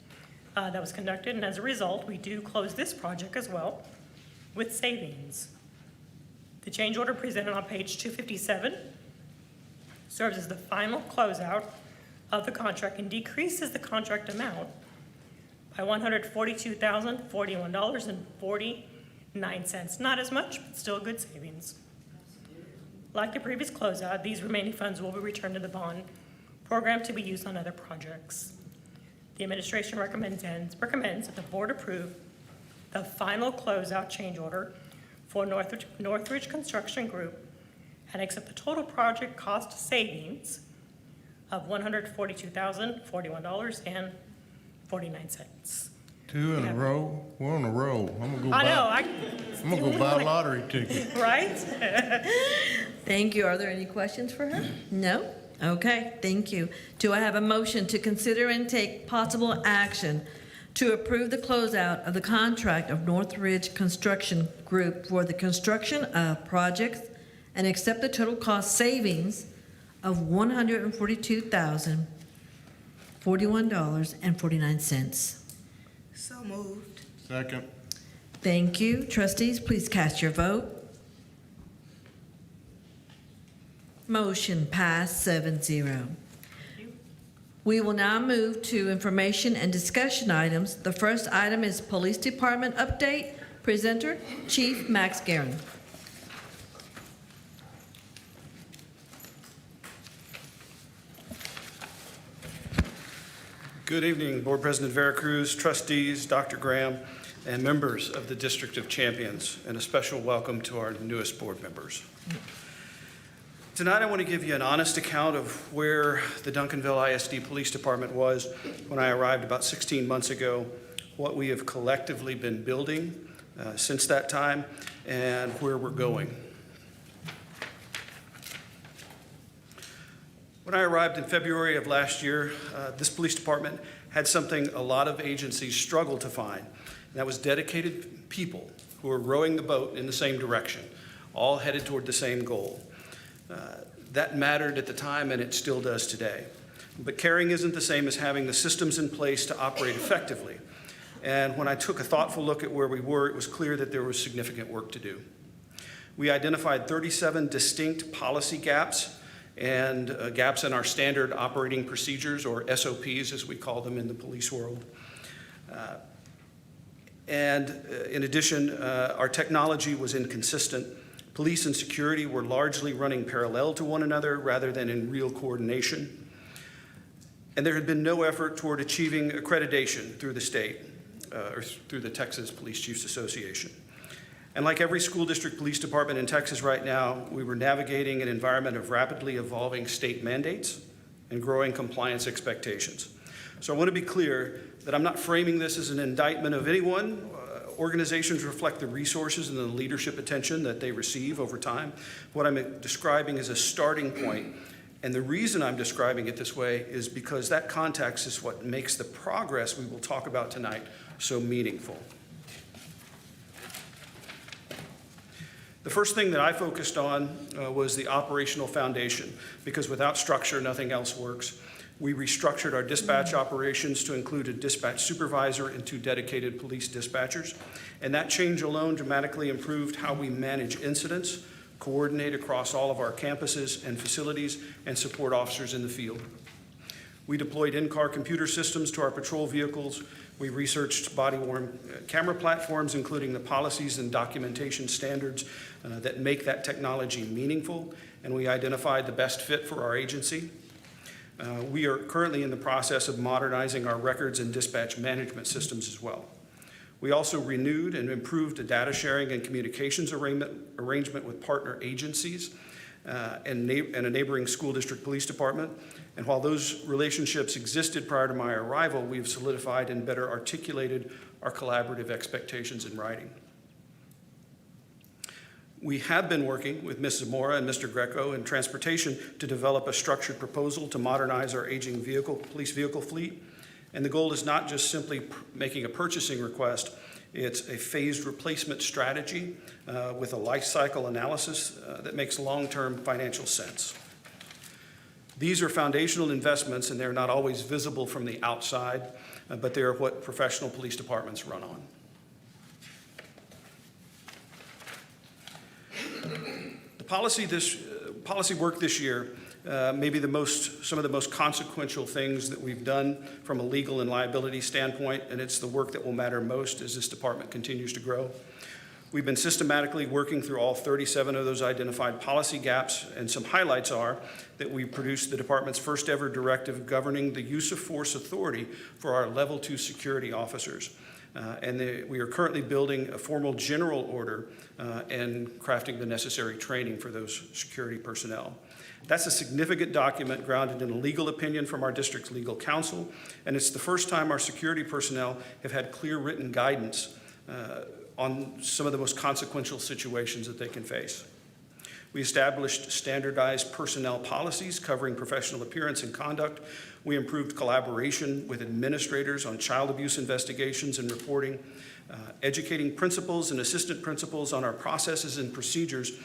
that was conducted, and as a result, we do close this project as well with savings. The change order presented on page 257 serves as the final closeout of the contract and decreases the contract amount by $142,041.49. Not as much, but still good savings. Like the previous closeout, these remaining funds will be returned to the bond program to be used on other projects. The administration recommends that the board approve the final closeout change order for Northridge Construction Group and accept the total project cost savings of $142,041.49. 2 in a row? We're on a roll. I'm gonna go I know, buy, I'm gonna go buy a lottery ticket. right? Thank you. Are there any questions for her? No? Okay, thank you. Do I have a motion to consider and take possible action to approve the closeout of the contract of Northridge Construction Group for the construction of projects and accept the total cost savings of $142,041.49? So moved. Second. Thank you. Trustees, please cast your vote. Motion passed 7-0. We will now move to information and discussion items. The first item is Police Department update. Presenter, Chief Max Guerin. Good evening, Board President Veracruz, trustees, Dr. Graham, and members of the District of Champions, and a special welcome to our newest board members. Tonight, I want to give you an honest account of where the Duncanville ISD Police Department was when I arrived about 16 months ago, what we have collectively been building since that time, and where we're going. When I arrived in February of last year, this police department had something a lot of agencies struggle to find, and that was dedicated people who were rowing the boat in the same direction, all headed toward the same goal. That mattered at the time, and it still does today. But caring isn't the same as having the systems in place to operate effectively. And when I took a thoughtful look at where we were, it was clear that there was significant work to do. We identified 37 distinct policy gaps and gaps in our standard operating procedures, or SOPs as we call them in the police world. In addition, our technology was inconsistent. Police and security were largely running parallel to one another rather than in real coordination. And there had been no effort toward achieving accreditation through the state, or through the Texas Police Chiefs Association. And like every school district police department in Texas right now, we were navigating an environment of rapidly evolving state mandates and growing compliance expectations. So I want to be clear that I'm not framing this as an indictment of anyone. Organizations reflect the resources and the leadership attention that they receive over time. What I'm describing is a starting point, and the reason I'm describing it this way is because that context is what makes the progress we will talk about tonight so meaningful. The first thing that I focused on was the operational foundation, because without structure, nothing else works. We restructured our dispatch operations to include a dispatch supervisor and 2 dedicated police dispatchers. And that change alone dramatically improved how we manage incidents, coordinate across all of our campuses and facilities, and support officers in the field. We deployed in-car computer systems to our patrol vehicles. We researched body-worn camera platforms, including the policies and documentation standards that make that technology meaningful. And we identified the best fit for our agency. We are currently in the process of modernizing our records and dispatch management systems as well. We also renewed and improved the data sharing and communications arrangement with partner agencies and a neighboring school district police department. And while those relationships existed prior to my arrival, we've solidified and better articulated our collaborative expectations in writing. We have been working with Ms. Zamora and Mr. Greco in Transportation to develop a structured proposal to modernize our aging police vehicle fleet. And the goal is not just simply making a purchasing request, it's a phased replacement strategy with a life cycle analysis that makes long-term financial sense. These are foundational investments, and they're not always visible from the outside, but they are what professional police departments run on. The policy work this year may be some of the most consequential things that we've done from a legal and liability standpoint, and it's the work that will matter most as this department continues to grow. We've been systematically working through all 37 of those identified policy gaps, and some highlights are that we produced the department's first ever directive governing the use of force authority for our Level 2 security officers. We are currently building a formal general order and crafting the necessary training for those security personnel. That's a significant document grounded in a legal opinion from our district's legal counsel, and it's the first time our security personnel have had clear written guidance on some of the most consequential situations that they can face. We established standardized personnel policies covering professional appearance and conduct. We improved collaboration with administrators on child abuse investigations and reporting, educating principals and assistant principals on our processes and procedures,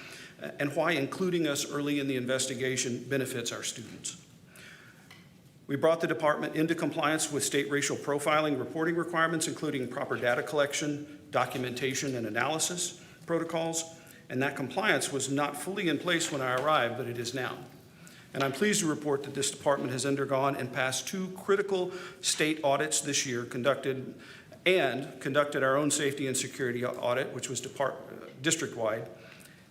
and why including us early in the investigation benefits our students. We brought the department into compliance with state racial profiling reporting requirements, including proper data collection, documentation, and analysis protocols, and that compliance was not fully in place when I arrived, but it is now. And I'm pleased to report that this department has undergone and passed 2 critical state audits this year, conducted our own safety and security audit, which was district-wide,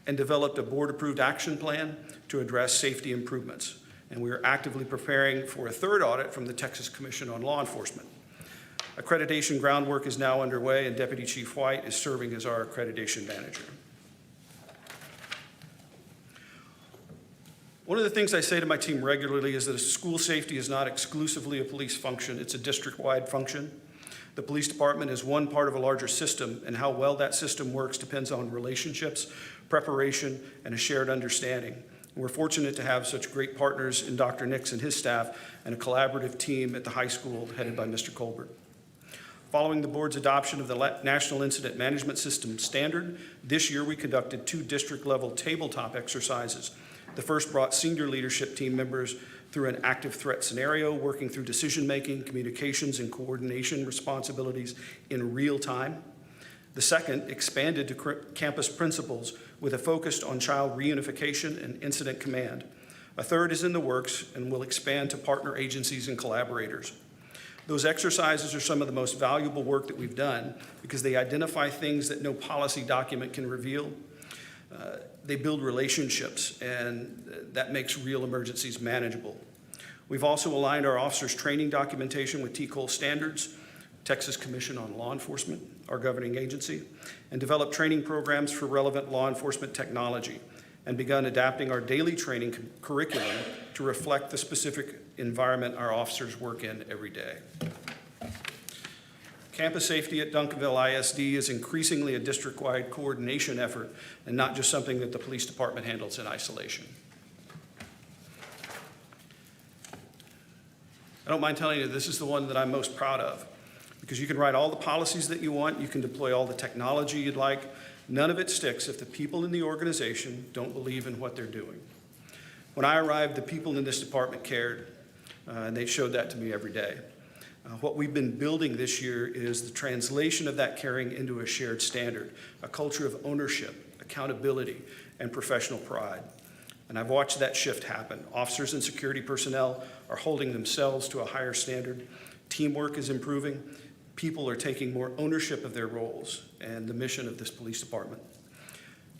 and developed a board-approved action plan to address safety improvements. And we are actively preparing for a 3rd audit from the Texas Commission on Law Enforcement. Accreditation groundwork is now underway, and Deputy Chief White is serving as our accreditation manager. One of the things I say to my team regularly is that school safety is not exclusively a police function, it's a district-wide function. The police department is one part of a larger system, and how well that system works depends on relationships, preparation, and a shared understanding. We're fortunate to have such great partners in Dr. Nix and his staff, and a collaborative team at the high school headed by Mr. Colbert. Following the board's adoption of the National Incident Management System standard, this year we conducted 2 district-level tabletop exercises. The first brought senior leadership team members through an active threat scenario, working through decision-making, communications, and coordination responsibilities in real time. The second expanded to campus principals with a focus on child reunification and incident command. A third is in the works and will expand to partner agencies and collaborators. Those exercises are some of the most valuable work that we've done because they identify things that no policy document can reveal. They build relationships, and that makes real emergencies manageable. We've also aligned our officers' training documentation with TCOL standards, Texas Commission on Law Enforcement, our governing agency, and developed training programs for relevant law enforcement technology, and begun adapting our daily training curriculum to reflect the specific environment our officers work in every day. Campus safety at Duncanville ISD is increasingly a district-wide coordination effort and not just something that the police department handles in isolation. I don't mind telling you this is the one that I'm most proud of because you can write all the policies that you want, you can deploy all the technology you'd like. None of it sticks if the people in the organization don't believe in what they're doing. When I arrived, the people in this department cared, and they showed that to me every day. What we've been building this year is the translation of that caring into a shared standard, a culture of ownership, accountability, and professional pride. And I've watched that shift happen. Officers and security personnel are holding themselves to a higher standard. Teamwork is improving. People are taking more ownership of their roles and the mission of this police department.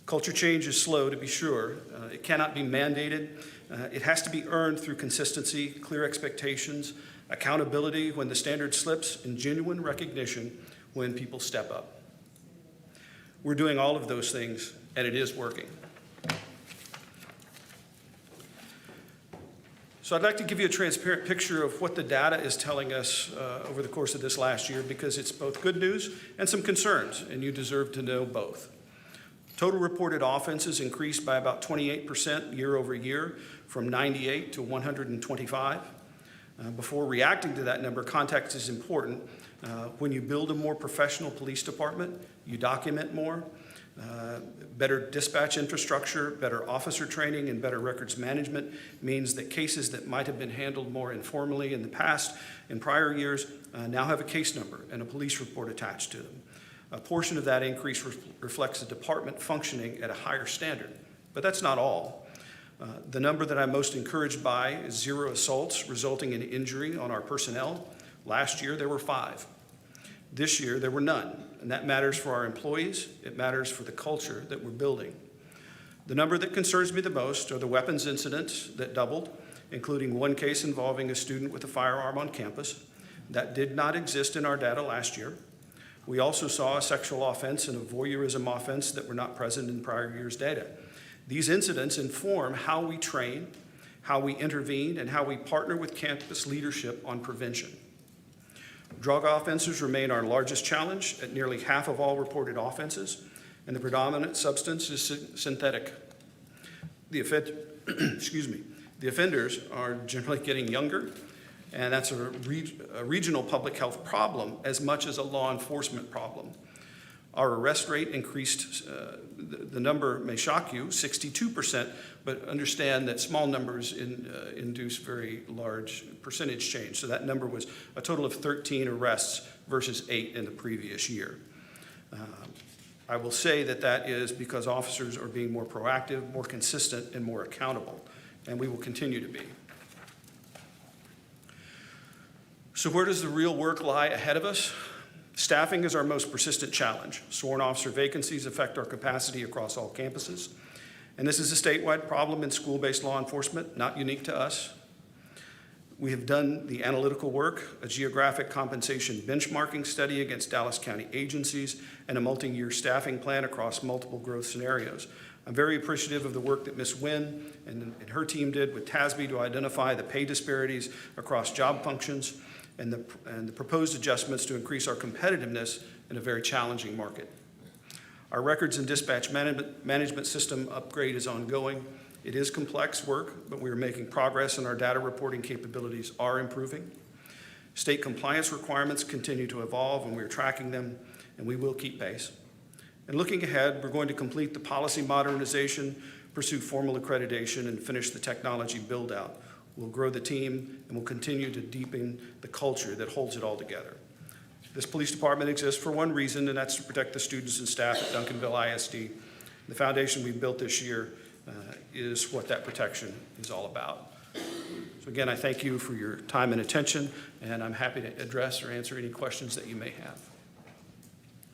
Culture change is slow, to be sure. It cannot be mandated. It has to be earned through consistency, clear expectations, accountability when the standard slips, and genuine recognition when people step up. We're doing all of those things, and it is working. So I'd like to give you a transparent picture of what the data is telling us over the course of this last year, because it's both good news and some concerns, and you deserve to know both. Total reported offenses increased by about 28% year over year, from 98 to 125. Before reacting to that number, context is important. When you build a more professional police department, you document more. Better dispatch infrastructure, better officer training, and better records management means that cases that might have been handled more informally in the past, in prior years, now have a case number and a police report attached to them. A portion of that increase reflects the department functioning at a higher standard, but that's not all. The number that I'm most encouraged by is 0 assaults resulting in injury on our personnel. Last year, there were 5. This year, there were none, and that matters for our employees. It matters for the culture that we're building. The number that concerns me the most are the weapons incidents that doubled, including one case involving a student with a firearm on campus. That did not exist in our data last year. We also saw a sexual offense and a voyeurism offense that were not present in prior year's data. These incidents inform how we train, how we intervene, and how we partner with campus leadership on prevention. Drug offenses remain our largest challenge at nearly half of all reported offenses, and the predominant substance is synthetic. The offenders are generally getting younger, and that's a regional public health problem as much as a law enforcement problem. Our arrest rate increased, the number may shock you, 62%, but understand that small numbers induce very large percentage change. So that number was a total of 13 arrests versus 8 in the previous year. I will say that that is because officers are being more proactive, more consistent, and more accountable, and we will continue to be. So where does the real work lie ahead of us? Staffing is our most persistent challenge. Sworn officer vacancies affect our capacity across all campuses. And this is a statewide problem in school-based law enforcement, not unique to us. We have done the analytical work, a geographic compensation benchmarking study against Dallas County agencies, and a multi-year staffing plan across multiple growth scenarios. I'm very appreciative of the work that Ms. Wynn and her team did with TASB to identify the pay disparities across job functions and the proposed adjustments to increase our competitiveness in a very challenging market. Our records and dispatch management system upgrade is ongoing. It is complex work, but we are making progress and our data reporting capabilities are improving. State compliance requirements continue to evolve and we are tracking them, and we will keep pace. And looking ahead, we're going to complete the policy modernization, pursue formal accreditation, and finish the technology build-out. We'll grow the team, and we'll continue to deepen the culture that holds it all together. This police department exists for one reason, and that's to protect the students and staff at Duncanville ISD. The foundation we built this year is what that protection is all about. So again, I thank you for your time and attention, and I'm happy to address or answer any questions that you may have.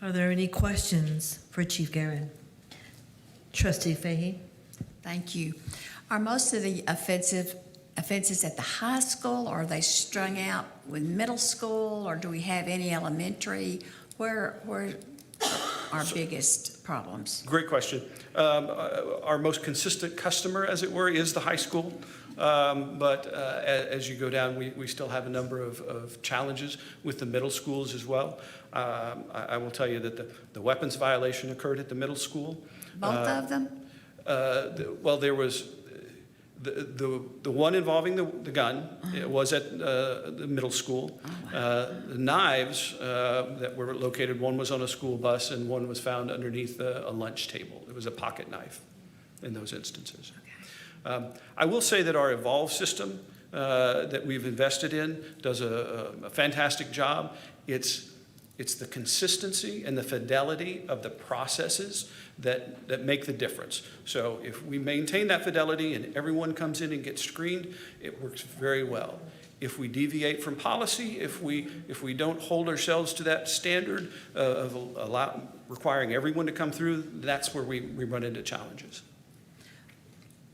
Are there any questions for Chief Guerin? Trustee Fahey? Thank you. Are most of the offenses at the high school, or are they strung out with middle school, or do we have any elementary? Where are our biggest problems? Great question. Our most consistent customer, as it were, is the high school. But as you go down, we still have a number of challenges with the middle schools as well. I will tell you that the weapons violation occurred at the middle school. Both of them? Well, there was the one involving the gun. It was at the middle school. The knives that were located, one was on a school bus and one was found underneath a lunch table. It was a pocket knife in those instances. I will say that our Evolve system that we've invested in does a fantastic job. It's the consistency and the fidelity of the processes that make the difference. So if we maintain that fidelity and everyone comes in and gets screened, it works very well. If we deviate from policy, if we don't hold ourselves to that standard of requiring everyone to come through, that's where we run into challenges.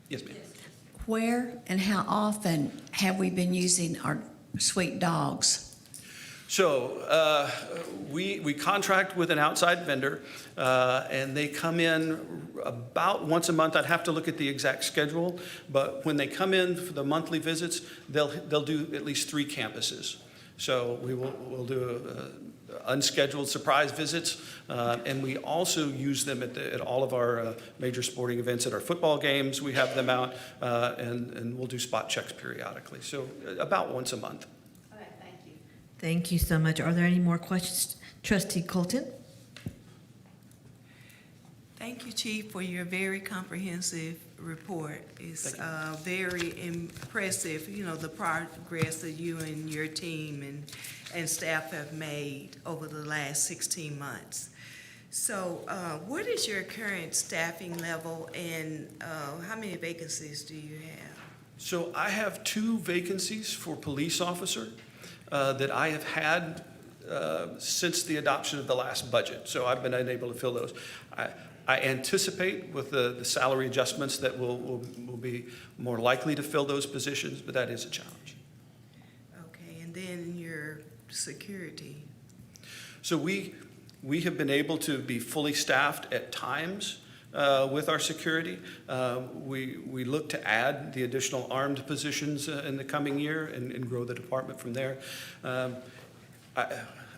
Yes, ma'am. Where and how often have we been using our sweet dogs? So we contract with an outside vendor, and they come in about once a month. I'd have to look at the exact schedule, but when they come in for the monthly visits, they'll do at least 3 campuses. So we'll do unscheduled surprise visits, and we also use them at all of our major sporting events. At our football games, we have them out, and we'll do spot checks periodically. So about once a month. All right, thank you. Thank you so much. Are there any more questions? Trustee Colton? Thank you, Chief, for your very comprehensive report. It's very impressive, you know, the progress that you and your team and staff have made over the last 16 months. So what is your current staffing level, and how many vacancies do you have? So I have 2 vacancies for police officer that I have had since the adoption of the last budget. So I've been unable to fill those. I anticipate with the salary adjustments that we'll be more likely to fill those positions, but that is a challenge. Okay, and then your security. So we have been able to be fully staffed at times with our security. We look to add the additional armed positions in the coming year and grow the department from there.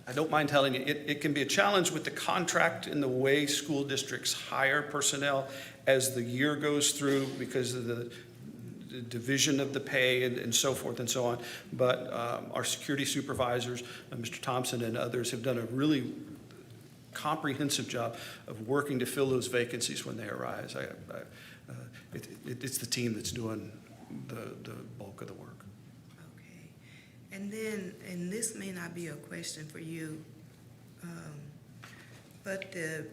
I don't mind telling you, it can be a challenge with the contract and the way school districts hire personnel as the year goes through because of the division of the pay and so forth and so on. But our security supervisors, Mr. Thompson and others, have done a really comprehensive job of working to fill those vacancies when they arise. It's the team that's doing the bulk of the work. And then, and this may not be a question for you, but the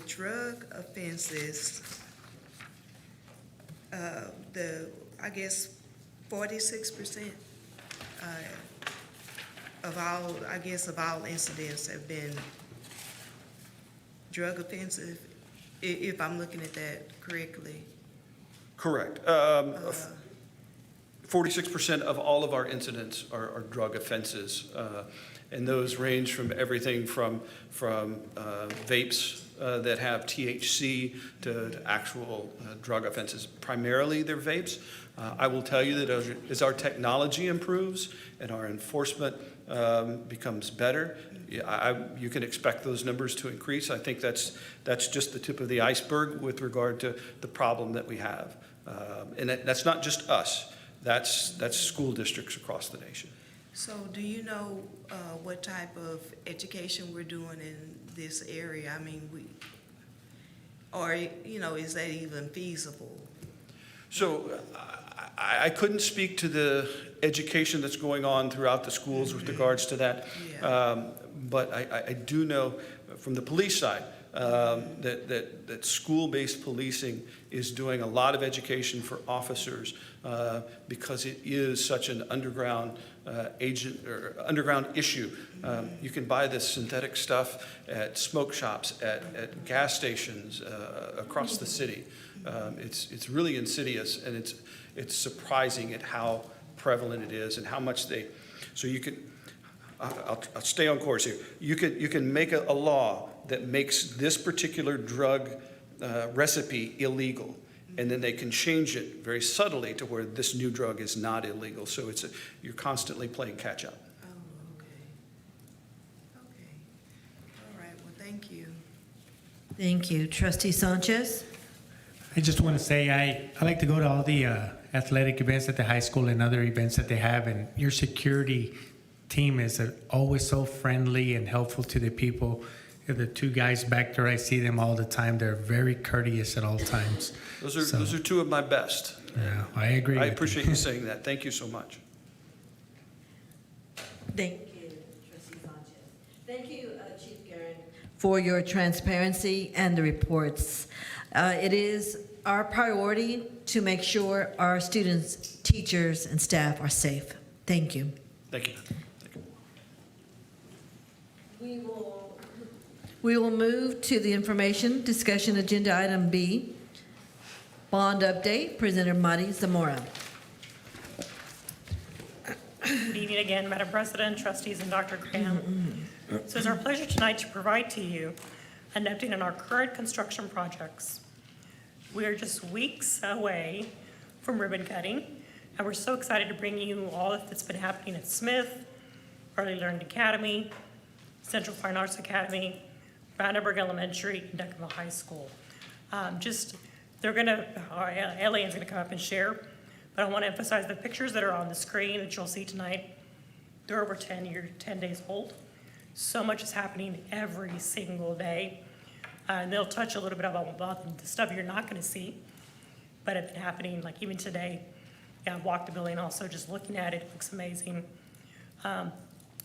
drug offenses, I guess 46% of all incidents have been drug offensive, if I'm looking at that correctly. Correct. 46% of all of our incidents are drug offenses, and those range from everything from vapes that have THC to actual drug offenses. Primarily, they're vapes. I will tell you that as our technology improves and our enforcement becomes better, you can expect those numbers to increase. I think that's just the tip of the iceberg with regard to the problem that we have, and that's not just us. That's school districts across the nation. So do you know what type of education we're doing in this area? I mean, is that even feasible? So I couldn't speak to the education that's going on throughout the schools with regards to that. Yeah. But I do know from the police side that school-based policing is doing a lot of education for officers because it is such an underground underground issue. You can buy this synthetic stuff at smoke shops, at gas stations across the city. It's really insidious, and it's surprising at how prevalent it is and how much so you can. I'll stay on course here. You can make a law that makes this particular drug recipe illegal, and then they can change it very subtly to where this new drug is not illegal. So you're constantly playing catch up. Oh, okay. Okay. All right, well, thank you. Thank you. Trustee Sanchez? I just want to say I like to go to all the athletic events at the high school and other events that they have, and your security team is always so friendly and helpful to the people. The 2 guys back there, I see them all the time. They're very courteous at all times. Those are 2 of my best. Yeah, I agree. I appreciate you saying that. Thank you so much. Thank you, Trustee Sanchez. Thank you, Chief Guerin, for your transparency and the reports. It is our priority to make sure our students, teachers, and staff are safe. Thank you. Thank you. We will move to the information discussion agenda item B, bond update, Presenter Mari Zamora. Good evening again, Madam President, trustees, and Dr. Graham. So it's our pleasure tonight to provide to you an update on our current construction projects. We are just weeks away from ribbon cutting, and we're so excited to bring you all that's been happening at Smith, Early Learning Academy, Central Fine Arts Academy, Vandenberg Elementary, and Duncanville High School. Elaine's gonna come up and share, but I wanna emphasize the pictures that are on the screen that you'll see tonight. They're over 10 days old. So much is happening every single day. And they'll touch a little bit about the stuff you're not gonna see, but it's been happening, like even today. Yeah, I walked the building also, just looking at it, it looks amazing. And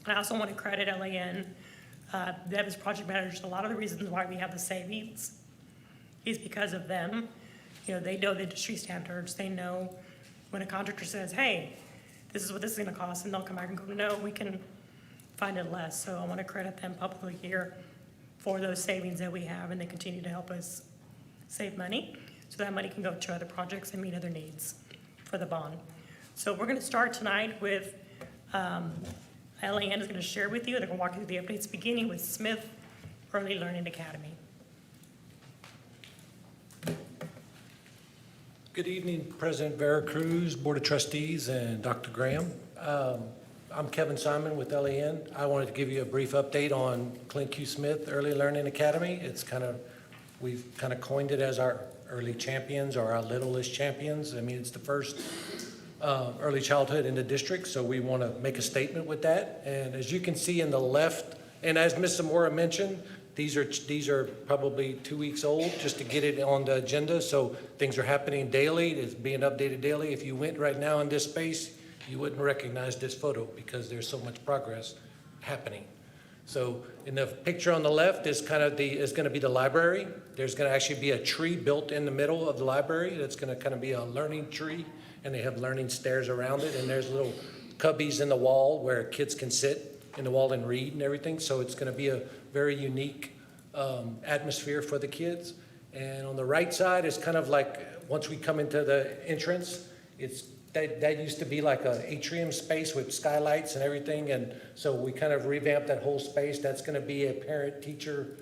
I also want to credit LAN, them as project managers. A lot of the reasons why we have the savings is because of them. You know, they know the industry standards. They know when a contractor says, hey, this is what this is gonna cost, and they'll come back and go, no, we can find it less. So I want to credit them publicly here for those savings that we have, and they continue to help us save money, so that money can go to other projects and meet other needs for the bond. So we're gonna start tonight with, LAN is gonna share with you, they're gonna walk you through the updates, beginning with Smith Early Learning Academy. Good evening, President Veracruz, Board of Trustees, and Dr. Graham. I'm Kevin Simon with LAN. I wanted to give you a brief update on Clint Q. Smith Early Learning Academy. We've kind of coined it as our early champions or our littlest champions. I mean, it's the first early childhood in the district, so we want to make a statement with that. And as you can see in the left, and as Ms. Zamora mentioned, these are probably 2 weeks old just to get it on the agenda. So things are happening daily. It's being updated daily. If you went right now in this space, you wouldn't recognize this photo because there's so much progress happening. So in the picture on the left is going to be the library. There's going to actually be a tree built in the middle of the library. That's going to kind of be a learning tree, and they have learning stairs around it. And there's little cubbies in the wall where kids can sit in the wall and read and everything. So it's going to be a very unique atmosphere for the kids. And on the right side is kind of like, once we come into the entrance, that used to be like an atrium space with skylights and everything, and so we kind of revamped that whole space. That's going to be a parent-teacher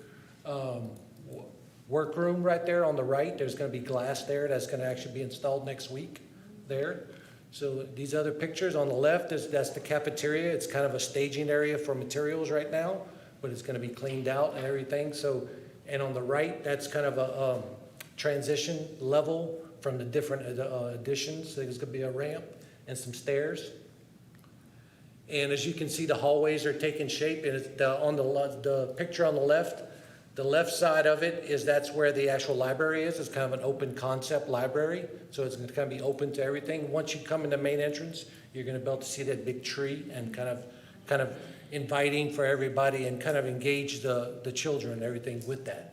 workroom right there on the right. There's going to be glass there that's going to actually be installed next week there. So these other pictures on the left, that's the cafeteria. It's kind of a staging area for materials right now, but it's going to be cleaned out and everything. So, and on the right, that's kind of a transition level from the different additions. There's going to be a ramp and some stairs. And as you can see, the hallways are taking shape. And it's on the picture on the left side of it that's where the actual library is. It's kind of an open concept library. So it's going to kind of be open to everything. Once you come in the main entrance, you're going to be able to see that big tree and kind of inviting for everybody and kind of engage the children and everything with that.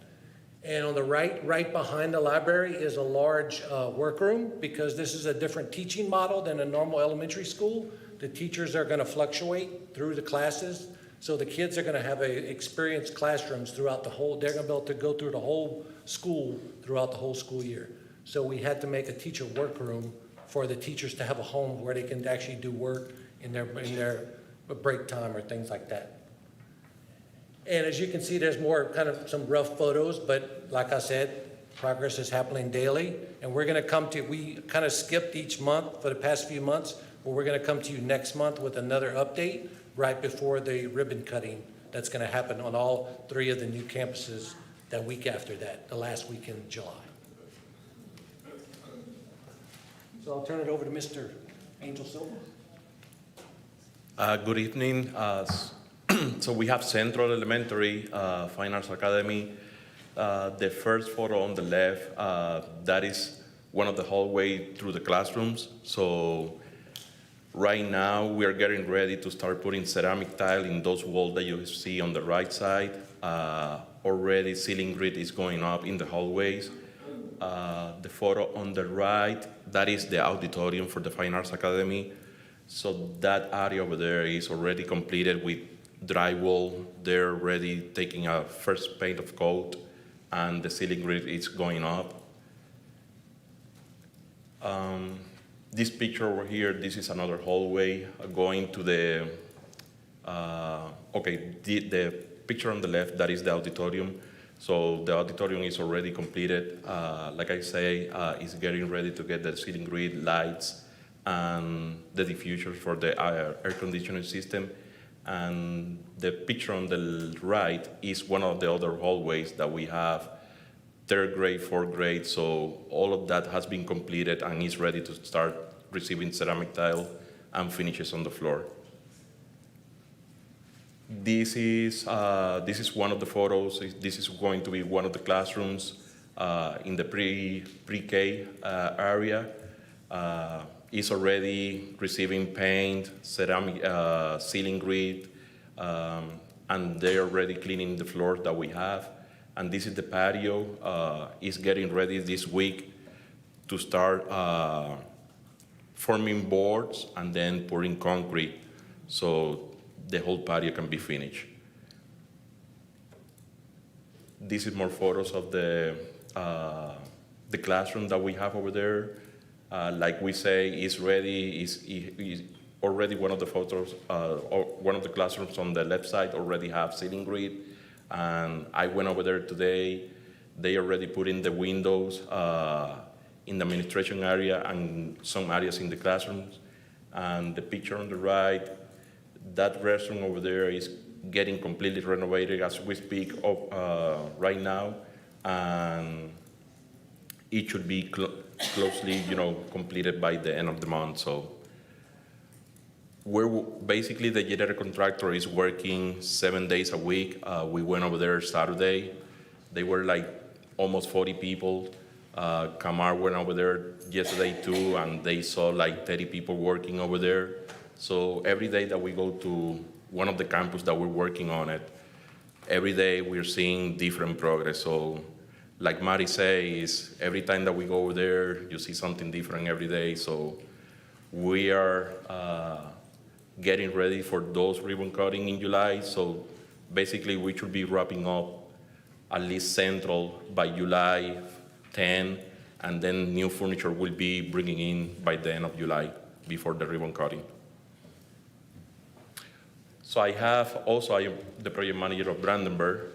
And on the right behind the library is a large workroom, because this is a different teaching model than a normal elementary school. The teachers are going to fluctuate through the classes. So the kids are going to have experienced classrooms throughout they're going to be able to go through the whole school throughout the whole school year. So we had to make a teacher workroom for the teachers to have a home where they can actually do work in their break time or things like that. And as you can see, there's more kind of some rough photos, but like I said, progress is happening daily. And we're going to we kind of skipped each month for the past few months, but we're going to come to you next month with another update right before the ribbon cutting that's going to happen on all 3 of the new campuses that week after that, the last week in July. So I'll turn it over to Mr. Angel Silva. Good evening. So we have Central Elementary Fine Arts Academy. The first photo on the left, that is one of the hallway through the classrooms. So right now we are getting ready to start putting ceramic tile in those walls that you see on the right side. Already ceiling grid is going up in the hallways. The photo on the right, that is the auditorium for the Fine Arts Academy. So that area over there is already completed with drywall. They're already taking a first paint of coat, and the ceiling grid is going up. This picture over here, this is another hallway going to the, the picture on the left, that is the auditorium. So the auditorium is already completed. Like I say, it's getting ready to get the ceiling grid, lights, and the diffusers for the air conditioning system. And the picture on the right is one of the other hallways that we have, third grade, fourth grade. So all of that has been completed and is ready to start receiving ceramic tile and finishes on the floor. This is one of the photos. This is going to be one of the classrooms in the pre-K area. It's already receiving paint, ceramic, ceiling grid, and they're already cleaning the floors that we have. And this is the patio. It's getting ready this week to start forming boards and then pouring concrete so the whole patio can be finished. This is more photos of the classroom that we have over there. Like we say, it's ready. Is already one of the photos, or one of the classrooms on the left side already have ceiling grid. And I went over there today. They already put in the windows in the administration area and some areas in the classrooms. And the picture on the right, that restroom over there is getting completely renovated as we speak right now. And it should be closely, completed by the end of the month. So we're basically, the generator contractor is working 7 days a week. We went over there Saturday. They were like almost 40 people. Kamar went over there yesterday too, and they saw like 30 people working over there. So every day that we go to one of the campus that we're working on it, every day we're seeing different progress. So like Mari says, every time that we go over there, you see something different every day. So we are getting ready for those ribbon cutting in July. So basically we should be wrapping up at least Central by July 10, and then new furniture will be bringing in by the end of July before the ribbon cutting. So I am the project manager of Brandenburg.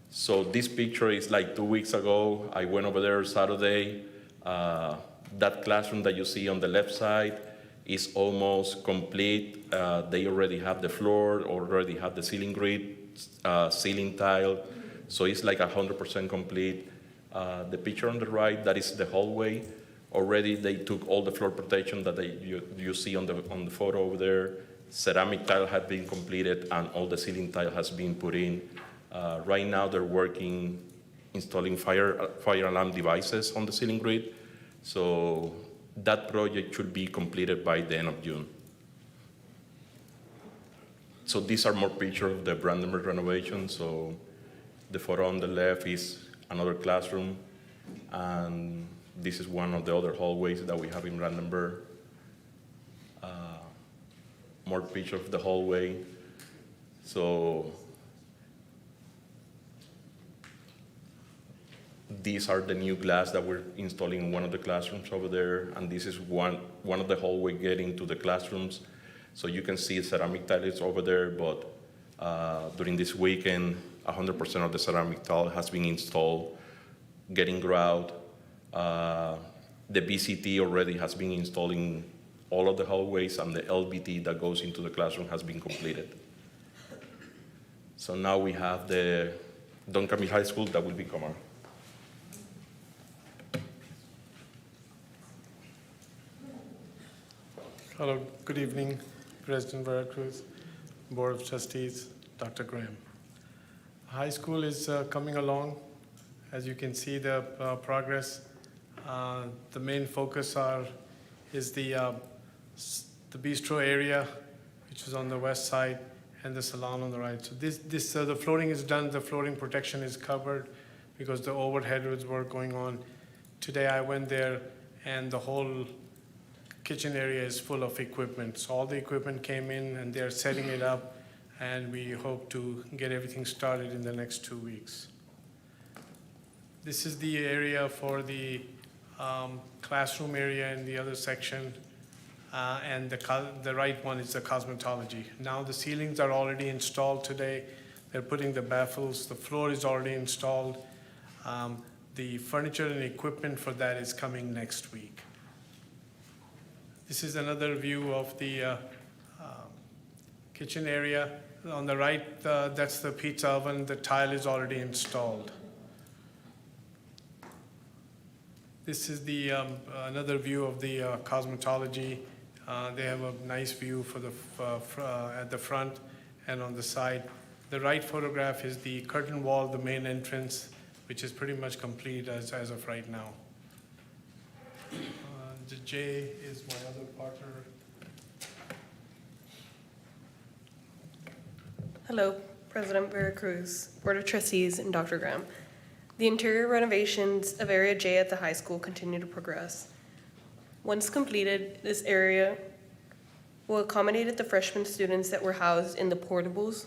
So this picture is like 2 weeks ago. I went over there Saturday. That classroom that you see on the left side is almost complete. They already have the floor, already have the ceiling grid, ceiling tile. So it's like 100% complete. The picture on the right, that is the hallway. Already they took all the floor protection that you see on the photo over there. Ceramic tile had been completed and all the ceiling tile has been put in. Right now they're working, installing fire alarm devices on the ceiling grid. So that project should be completed by the end of June. So these are more pictures of the Brandenburg renovation. So the photo on the left is another classroom, and this is one of the other hallways that we have in Brandenburg. More pictures of the hallway. So these are the new glass that we're installing in one of the classrooms over there, and this is one of the hallway getting to the classrooms. So you can see ceramic tiles over there, but during this weekend, 100% of the ceramic tile has been installed, getting grout. The BCT already has been installing all of the hallways, and the LVT that goes into the classroom has been completed. So now we have the Duncanville High School that will be Kamar. Hello, good evening, President Veracruz, Board of Trustees, Dr. Graham. High school is coming along. As you can see the progress. The main focus is the bistro area, which is on the west side, and the salon on the right. So the flooring is done, the flooring protection is covered because the overhead were going on. Today I went there and the whole kitchen area is full of equipment. So all the equipment came in and they're setting it up, and we hope to get everything started in the next 2 weeks. This is the area for the classroom area in the other section, and the right one is the cosmetology. Now the ceilings are already installed today. They're putting the baffles. The floor is already installed. The furniture and equipment for that is coming next week. This is another view of the kitchen area. On the right, that's the pizza oven. The tile is already installed. This is the another view of the cosmetology. They have a nice view for the at the front and on the side. The right photograph is the curtain wall, the main entrance, which is pretty much complete as of right now. The J is my other partner. Hello, President Veracruz, Board of Trustees, and Dr. Graham. The interior renovations of Area J at the high school continue to progress. Once completed, this area will accommodate the freshman students that were housed in the portables,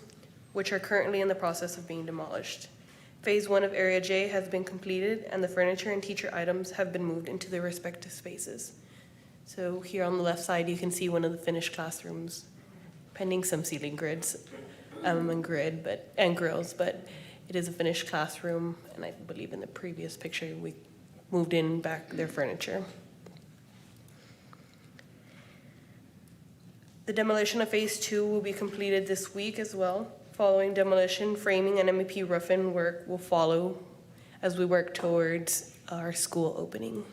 which are currently in the process of being demolished. Phase 1 of Area J has been completed, and the furniture and teacher items have been moved into their respective spaces. So here on the left side, you can see one of the finished classrooms, pending some ceiling grids and grills, but it is a finished classroom, and I believe in the previous picture, we moved in back their furniture. The demolition of Phase 2 will be completed this week as well. Following demolition, framing and MEP roofing work will follow as we work towards our school opening.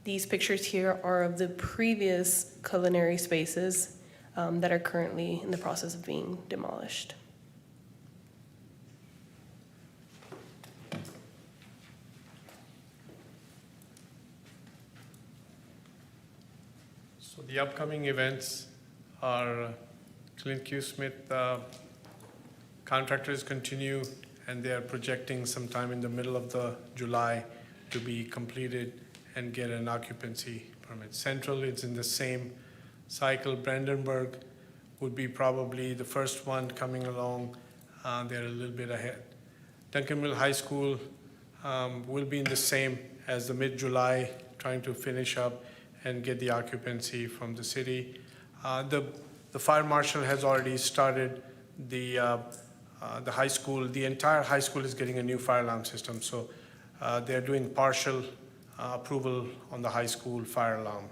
These pictures here are of the previous culinary spaces that are currently in the process of being demolished. So the upcoming events are Clint Q. Smith contractors continue, and they are projecting sometime in the middle of the July to be completed and get an occupancy permit. Central is in the same cycle. Brandenburg would be probably the first one coming along. They're a little bit ahead. Duncanville High School will be in the same as the mid-July, trying to finish up and get the occupancy from the city. The fire marshal has already started the high school. The entire high school is getting a new fire alarm system, so they're doing partial approval on the high school fire alarm.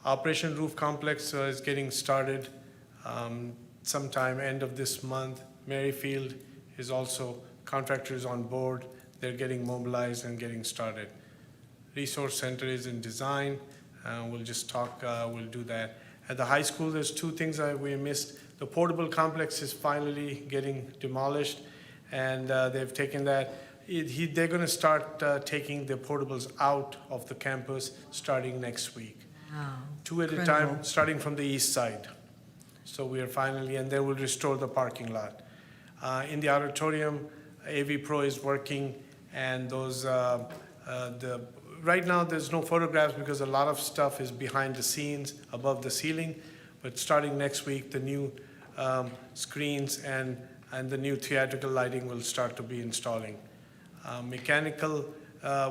Operation Roof Complex is getting started sometime end of this month. Maryfield is also, contractors on board. They're getting mobilized and getting started. Resource Center is in design. We'll just talk, we'll do that. At the high school, there's two things that we missed. The portable complex is finally getting demolished, and they've taken that. They're going to start taking the portables out of the campus starting next week. Wow. Two at a time, starting from the east side. So we are finally, and then we'll restore the parking lot. In the auditorium, AV Pro is working, and those, right now there's no photographs because a lot of stuff is behind the scenes, above the ceiling, but starting next week, the new screens and the new theatrical lighting will start to be installing. Mechanical,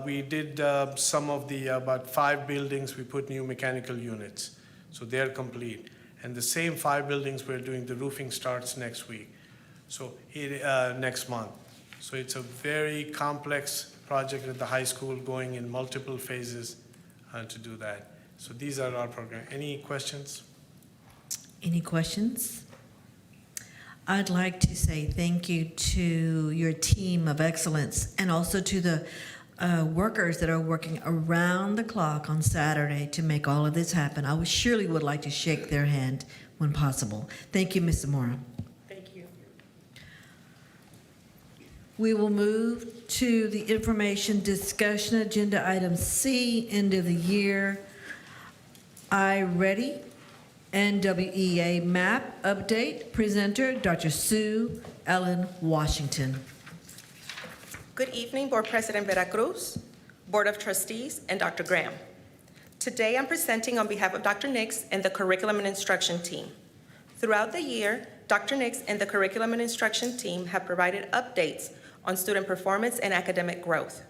we did some of the, about 5 buildings, we put new mechanical units. So they're complete. And the same 5 buildings, we're doing the roofing starts next week. So next month. So it's a very complex project at the high school going in multiple phases to do that. So these are our program. Any questions? Any questions? I'd like to say thank you to your team of excellence and also to the workers that are working around the clock on Saturday to make all of this happen. I surely would like to shake their hand when possible. Thank you, Ms. Zamora. Thank you. We will move to the information discussion agenda item C, end of the year. iReady NWEA map update. Presenter, Dr. Sue Ellen Washington. Good evening, Board President Veracruz, Board of Trustees, and Dr. Graham. Today I'm presenting on behalf of Dr. Nix and the Curriculum and Instruction team. Throughout the year, Dr. Nix and the Curriculum and Instruction team have provided updates on student performance and academic growth.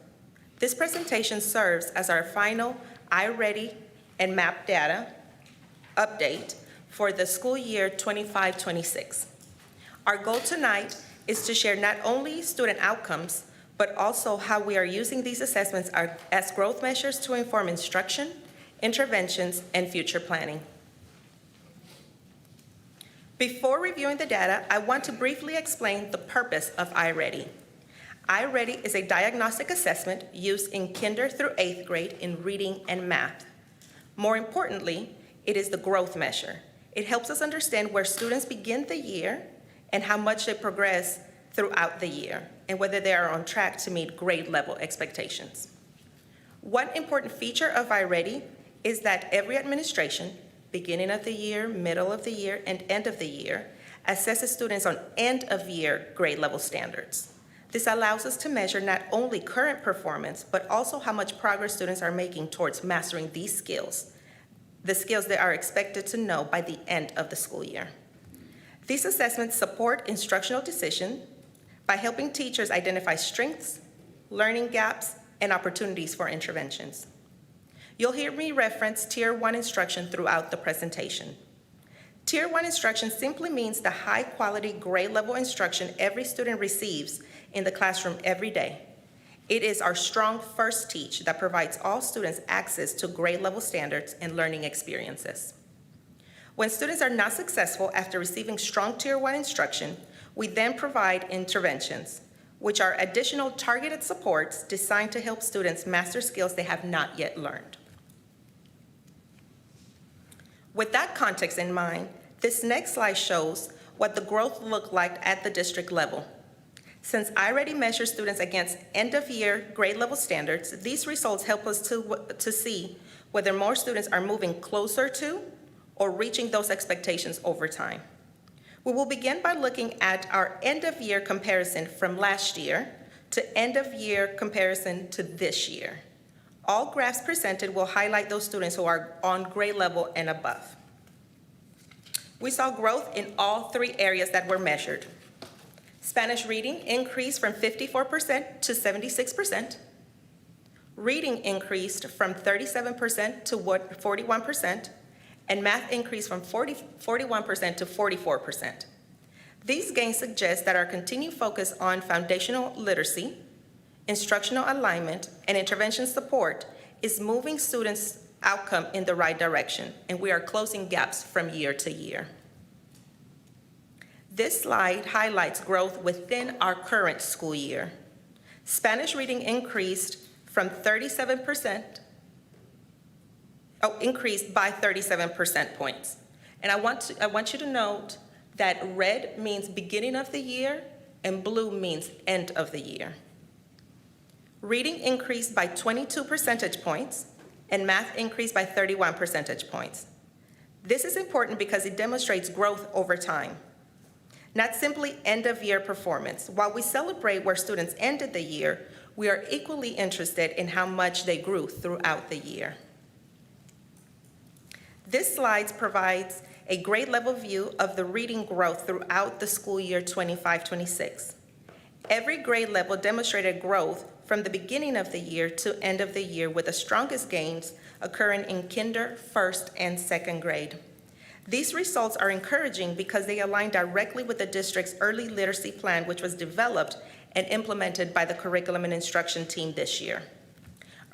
This presentation serves as our final iReady and MAP data update for the school year 25-26. Our goal tonight is to share not only student outcomes, but also how we are using these assessments as growth measures to inform instruction interventions, and future planning. Before reviewing the data, I want to briefly explain the purpose of iReady. iReady is a diagnostic assessment used in kinder through 8th grade in reading and math. More importantly, it is the growth measure. It helps us understand where students begin the year and how much they progress throughout the year, and whether they are on track to meet grade level expectations. One important feature of iReady is that every administration, beginning of the year, middle of the year, and end of the year, assesses students on end of year grade level standards. This allows us to measure not only current performance, but also how much progress students are making towards mastering these skills, the skills they are expected to know by the end of the school year. These assessments support instructional decision by helping teachers identify strengths, learning gaps, and opportunities for interventions. You'll hear me reference Tier 1 instruction throughout the presentation. Tier 1 instruction simply means the high-quality grade-level instruction every student receives in the classroom every day. It is our strong first teach that provides all students access to grade-level standards and learning experiences. When students are not successful after receiving strong Tier 1 instruction, we then provide interventions, which are additional targeted supports designed to help students master skills they have not yet learned. With that context in mind, this next slide shows what the growth looked like at the district level. Since iReady measures students against end-of-year grade level standards, these results help us to see whether more students are moving closer to or reaching those expectations over time. We will begin by looking at our end-of-year comparison from last year to end-of-year comparison to this year. All graphs presented will highlight those students who are on grade level and above. We saw growth in all 3 areas that were measured. Spanish reading increased from 54% to 76%. Reading increased from 37% to 41%, and math increased from 41% to 44%. These gains suggest that our continued focus on foundational literacy, instructional alignment, and intervention support is moving students' outcome in the right direction, and we are closing gaps from year to year. This slide highlights growth within our current school year. Spanish reading increased by 37% points. And I want you to note that red means beginning of the year and blue means end of the year. Reading increased by 22 percentage points, and math increased by 31 percentage points. This is important because it demonstrates growth over time, not simply end-of-year performance. While we celebrate where students ended the year, we are equally interested in how much they grew throughout the year. This slide provides a grade-level view of the reading growth throughout the school year 25-26. Every grade level demonstrated growth from the beginning of the year to end of the year, with the strongest gains occurring in kinder, first, and second grade. These results are encouraging because they align directly with the district's early literacy plan, which was developed and implemented by the curriculum and instruction team this year.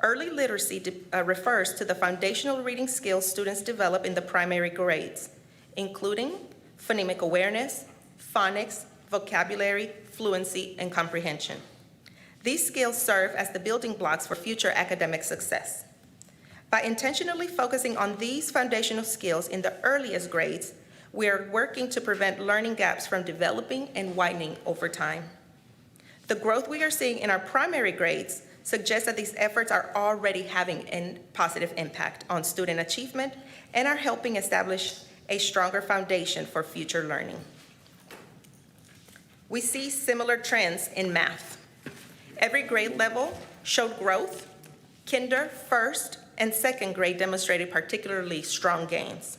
Early literacy refers to the foundational reading skills students develop in the primary grades, including phonemic awareness, phonics, vocabulary, fluency, and comprehension. These skills serve as the building blocks for future academic success. By intentionally focusing on these foundational skills in the earliest grades, we are working to prevent learning gaps from developing and widening over time. The growth we are seeing in our primary grades suggests that these efforts are already having a positive impact on student achievement and are helping establish a stronger foundation for future learning. We see similar trends in math. Every grade level showed growth. Kinder, first, and second grade demonstrated particularly strong gains.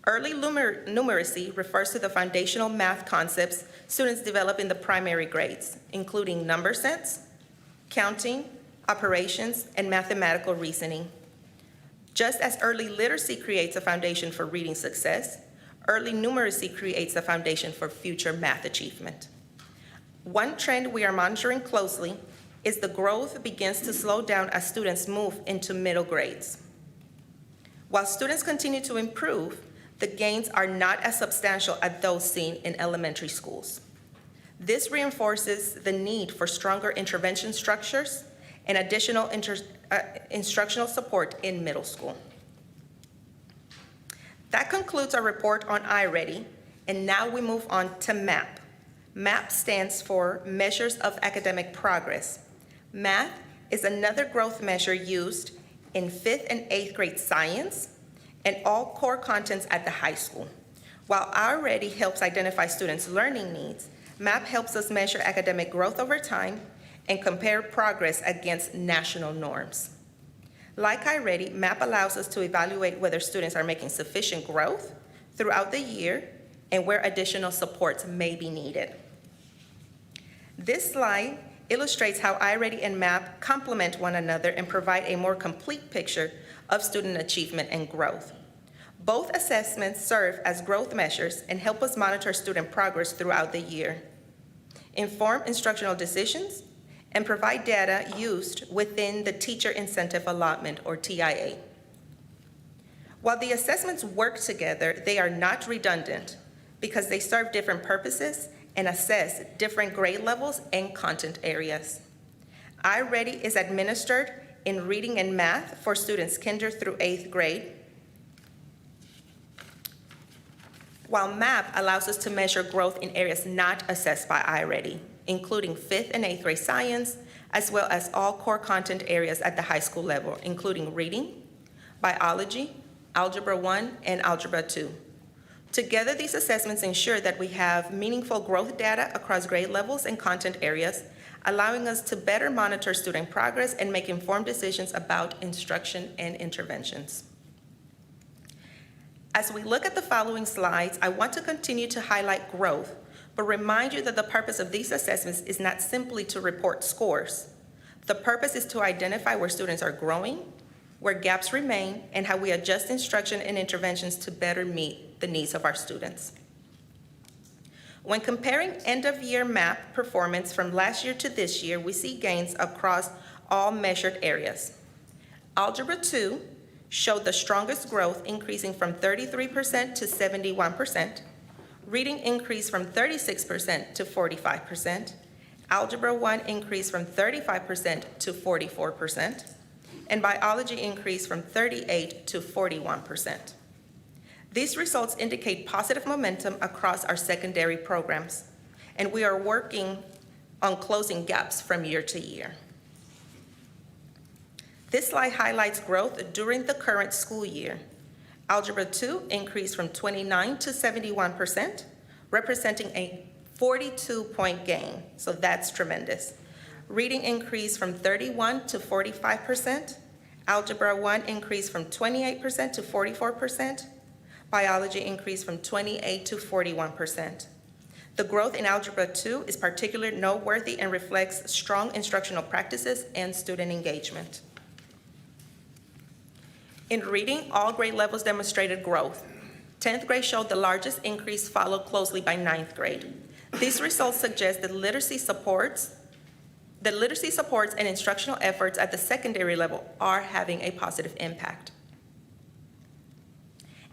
Early numeracy refers to the foundational math concepts students develop in the primary grades, including number sense, counting, operations, and mathematical reasoning. Just as early literacy creates a foundation for reading success, early numeracy creates a foundation for future math achievement. One trend we are monitoring closely is the growth begins to slow down as students move into middle grades. While students continue to improve, the gains are not as substantial as those seen in elementary schools. This reinforces the need for stronger intervention structures and additional instructional support in middle school. That concludes our report on iReady, and now we move on to MAP. MAP stands for Measures of Academic Progress. Math is another growth measure used in 5th and 8th grade science and all core contents at the high school. While iReady helps identify students' learning needs, MAP helps us measure academic growth over time and compare progress against national norms. Like iReady, MAP allows us to evaluate whether students are making sufficient growth throughout the year and where additional supports may be needed. This slide illustrates how iReady and MAP complement one another and provide a more complete picture of student achievement and growth. Both assessments serve as growth measures and help us monitor student progress throughout the year, inform instructional decisions, and provide data used within the Teacher Incentive Allotment, or TIA. While the assessments work together, they are not redundant because they serve different purposes and assess different grade levels and content areas. iReady is administered in reading and math for students kinder through 8th grade, while MAP allows us to measure growth in areas not assessed by iReady, including 5th and 8th grade science, as well as all core content areas at the high school level, including reading, biology, Algebra 1, and Algebra 2. Together, these assessments ensure that we have meaningful growth data across grade levels and content areas, allowing us to better monitor student progress and make informed decisions about instruction and interventions. As we look at the following slides, I want to continue to highlight growth, but remind you that the purpose of these assessments is not simply to report scores. The purpose is to identify where students are growing, where gaps remain, and how we adjust instruction and interventions to better meet the needs of our students. When comparing end-of-year MAP performance from last year to this year, we see gains across all measured areas. Algebra 2 showed the strongest growth, increasing from 33% to 71%. Reading increased from 36% to 45%. Algebra 1 increased from 35% to 44%. And biology increased from 38% to 41%. These results indicate positive momentum across our secondary programs, and we are working on closing gaps from year to year. This slide highlights growth during the current school year. Algebra 2 increased from 29% to 71%, representing a 42-point gain, so that's tremendous. Reading increased from 31% to 45%. Algebra 1 increased from 28% to 44%. Biology increased from 28% to 41%. The growth in Algebra 2 is particularly noteworthy and reflects strong instructional practices and student engagement. In reading, all grade levels demonstrated growth. 10th grade showed the largest increase, followed closely by 9th grade. These results suggest that literacy supports and instructional efforts at the secondary level are having a positive impact.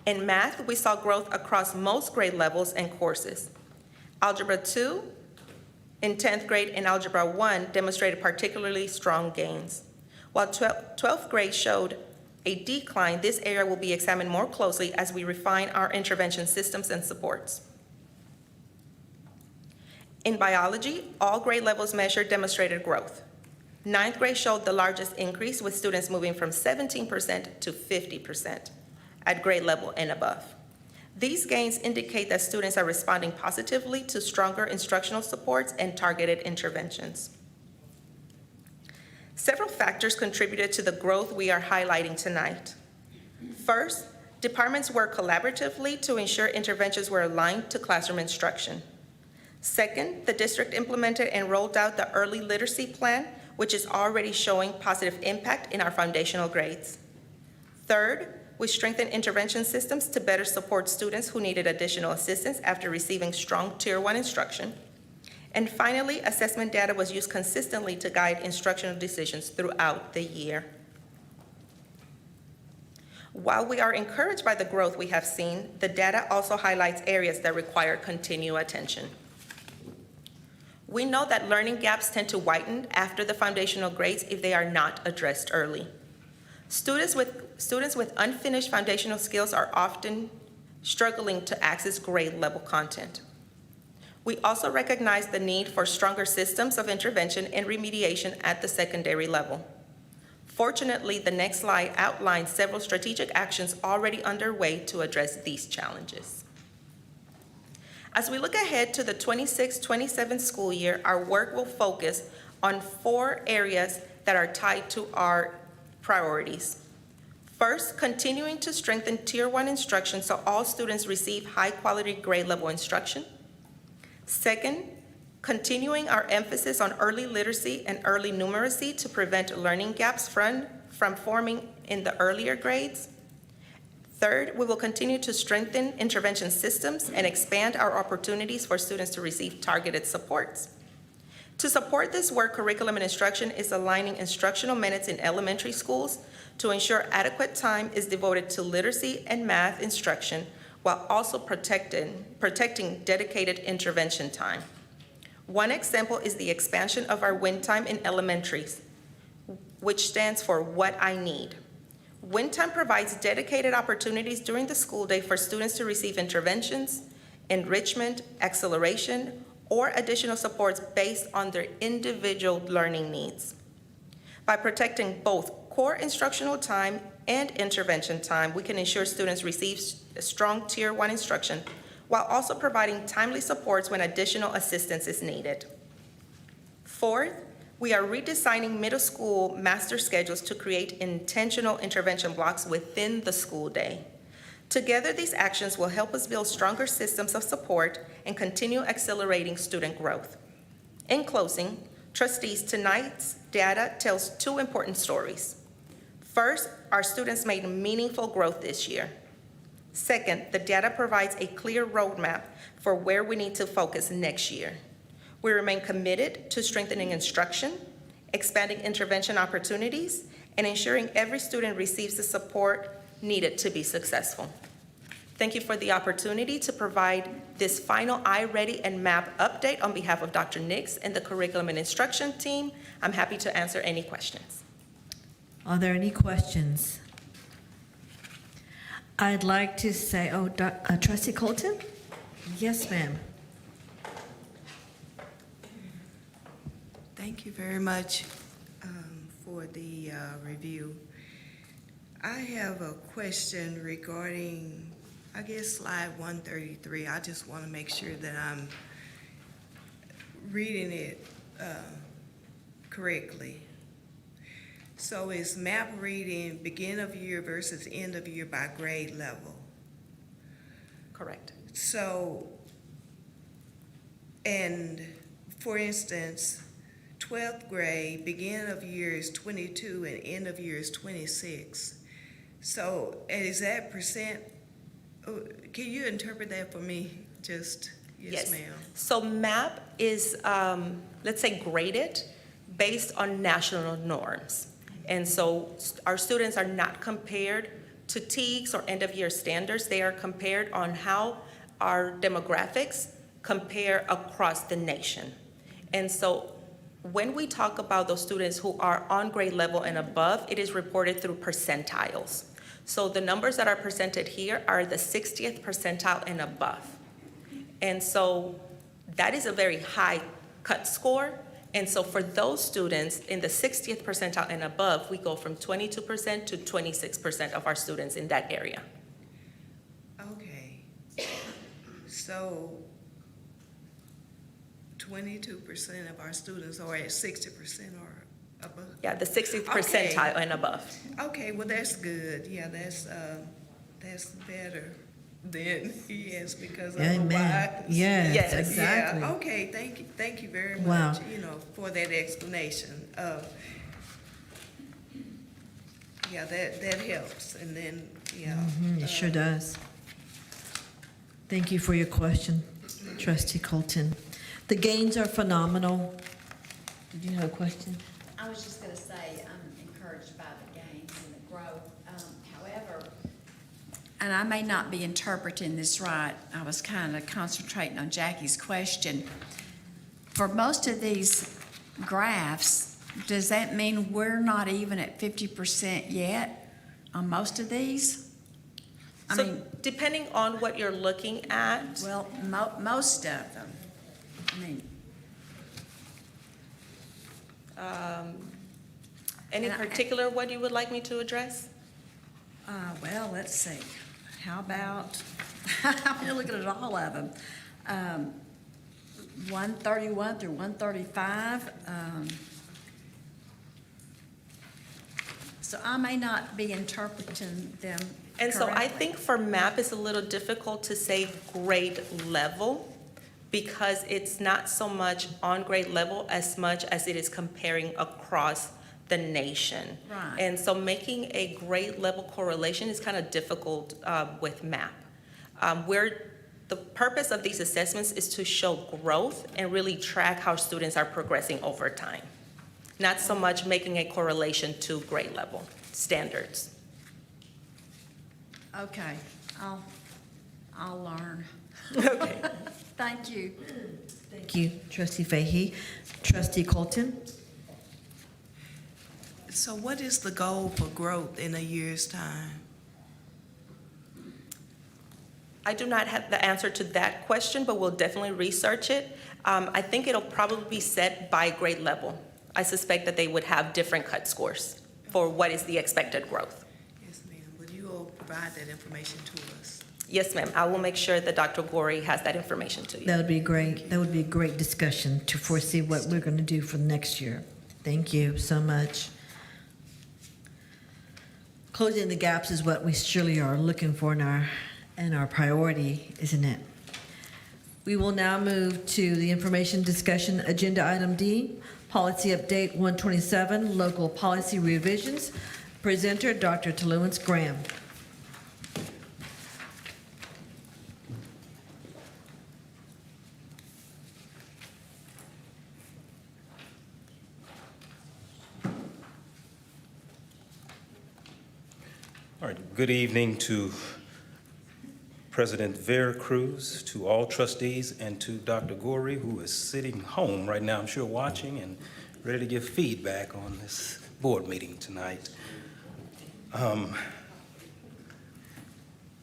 In math, we saw growth across most grade levels and courses. Algebra 2 in 10th grade and Algebra 1 demonstrated particularly strong gains. While 12th grade showed a decline, this area will be examined more closely as we refine our intervention systems and supports. In biology, all grade levels measured demonstrated growth. 9th grade showed the largest increase, with students moving from 17% to 50% at grade level and above. These gains indicate that students are responding positively to stronger instructional supports and targeted interventions. Several factors contributed to the growth we are highlighting tonight. First, departments worked collaboratively to ensure interventions were aligned to classroom instruction. Second, the district implemented and rolled out the early literacy plan, which is already showing positive impact in our foundational grades. Third, we strengthened intervention systems to better support students who needed additional assistance after receiving strong Tier 1 instruction. And finally, assessment data was used consistently to guide instructional decisions throughout the year. While we are encouraged by the growth we have seen, the data also highlights areas that require continued attention. We know that learning gaps tend to widen after the foundational grades if they are not addressed early. Students with unfinished foundational skills are often struggling to access grade level content. We also recognize the need for stronger systems of intervention and remediation at the secondary level. Fortunately, the next slide outlines several strategic actions already underway to address these challenges. As we look ahead to the 26-27 school year, our work will focus on 4 areas that are tied to our priorities. First, continuing to strengthen Tier 1 instruction so all students receive high-quality grade level instruction. Second, continuing our emphasis on early literacy and early numeracy to prevent learning gaps from forming in the earlier grades. Third, we will continue to strengthen intervention systems and expand our opportunities for students to receive targeted supports. To support this work, Curriculum and Instruction is aligning instructional minutes in elementary schools to ensure adequate time is devoted to literacy and math instruction while also protecting dedicated intervention time. One example is the expansion of our WIN time in elementaries, which stands for What I Need. WIN time provides dedicated opportunities during the school day for students to receive interventions, enrichment, acceleration, or additional supports based on their individual learning needs. By protecting both core instructional time and intervention time, we can ensure students receive strong Tier 1 instruction while also providing timely supports when additional assistance is needed. Fourth, we are redesigning middle school master schedules to create intentional intervention blocks within the school day. Together, these actions will help us build stronger systems of support and continue accelerating student growth. In closing, trustees, tonight's data tells 2 important stories. First, our students made meaningful growth this year. Second, the data provides a clear roadmap for where we need to focus next year. We remain committed to strengthening instruction, expanding intervention opportunities, and ensuring every student receives the support needed to be successful. Thank you for the opportunity to provide this final iReady and MAP update on behalf of Dr. Nix and the Curriculum and Instruction team. I'm happy to answer any questions. Are there any questions? I'd like to say, Trustee Colton? Yes, ma'am. Thank you very much for the review. I have a question regarding, I guess, slide 133. I just want to make sure that I'm reading it correctly. So is MAP reading beginning of year versus end of year by grade level? Correct. So, and for instance, 12th grade, beginning of year is 22 and end of year is 26. So, and is that percent, can you interpret that for me? Just, yes, ma'am. So MAP is, let's say, graded based on national norms. And so our students are not compared to TEAGs or end-of-year standards. They are compared on how our demographics compare across the nation. And so when we talk about those students who are on grade level and above, it is reported through percentiles. So the numbers that are presented here are the 60th percentile and above. And so that is a very high cut score. And so for those students in the 60th percentile and above, we go from 22% to 26% of our students in that area. Okay. So 22% of our students are at 60% or above? Yeah, the 60th percentile and above. Okay, well, that's good. Yeah, that's better than, yes, because Amen. otherwise. Yes, exactly. Yeah, okay, thank you very much, Wow. For that explanation. Yeah, that helps, and then, yeah. It sure does. Thank you for your question, Trustee Colton. The gains are phenomenal. Did you have a question? I was just going to say, I'm encouraged by the gains and the growth. However, and I may not be interpreting this right, I was kind of concentrating on Jackie's question. For most of these graphs, does that mean we're not even at 50% yet on most of these? I So mean, depending on what you're looking at, well, most of them. I mean, any And I- particular one you would like me to address? well, let's see. How about, I'm looking at all of them. 131 through 135. So I may not be interpreting them And so I correctly. think for MAP, it's a little difficult to say grade level because it's not so much on grade level as much as it is comparing across the nation. Right. And so making a grade level correlation is kind of difficult with MAP. The purpose of these assessments is to show growth and really track how students are progressing over time. Not so much making a correlation to grade level standards. Okay, I'll learn. Okay. Thank you. Thank you, Trustee Fahey. Trustee Colton? So what is the goal for growth in a year's time? I do not have the answer to that question, but we'll definitely research it. I think it'll probably be set by grade level. I suspect that they would have different cut scores for what is the expected growth. Yes, ma'am. Would you all provide that information to us? Yes, ma'am. I will make sure that Dr. Gorey has that information to you. That would be great. That would be a great discussion to foresee what we're going to do for next year. Thank you so much. Closing the gaps is what we surely are looking for in our priority, isn't it? We will now move to the information discussion agenda item D, policy update 127, local policy revisions. Presenter, Dr. Talluance Graham. All right, good evening to President Vera Cruz, to all trustees, and to Dr. Gorey, who is sitting home right now, I'm sure watching and ready to give feedback on this board meeting tonight.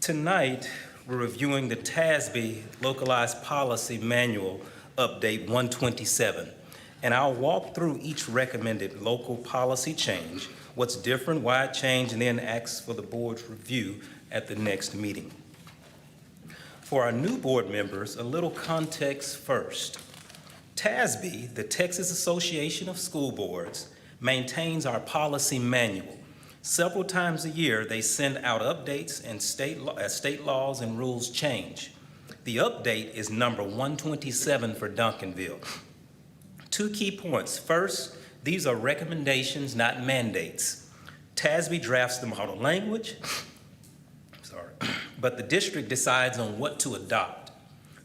Tonight, we're reviewing the TASB Localized Policy Manual Update 127, and I'll walk through each recommended local policy change, what's different, why it changed, and then ask for the board's review at the next meeting. For our new board members, a little context first. TASB, the Texas Association of School Boards, maintains our policy manual. Several times a year, they send out updates and as state laws and rules change. The update is number 127 for Duncanville. 2 key points. First, these are recommendations, not mandates. TASB drafts the model language, but the district decides on what to adopt.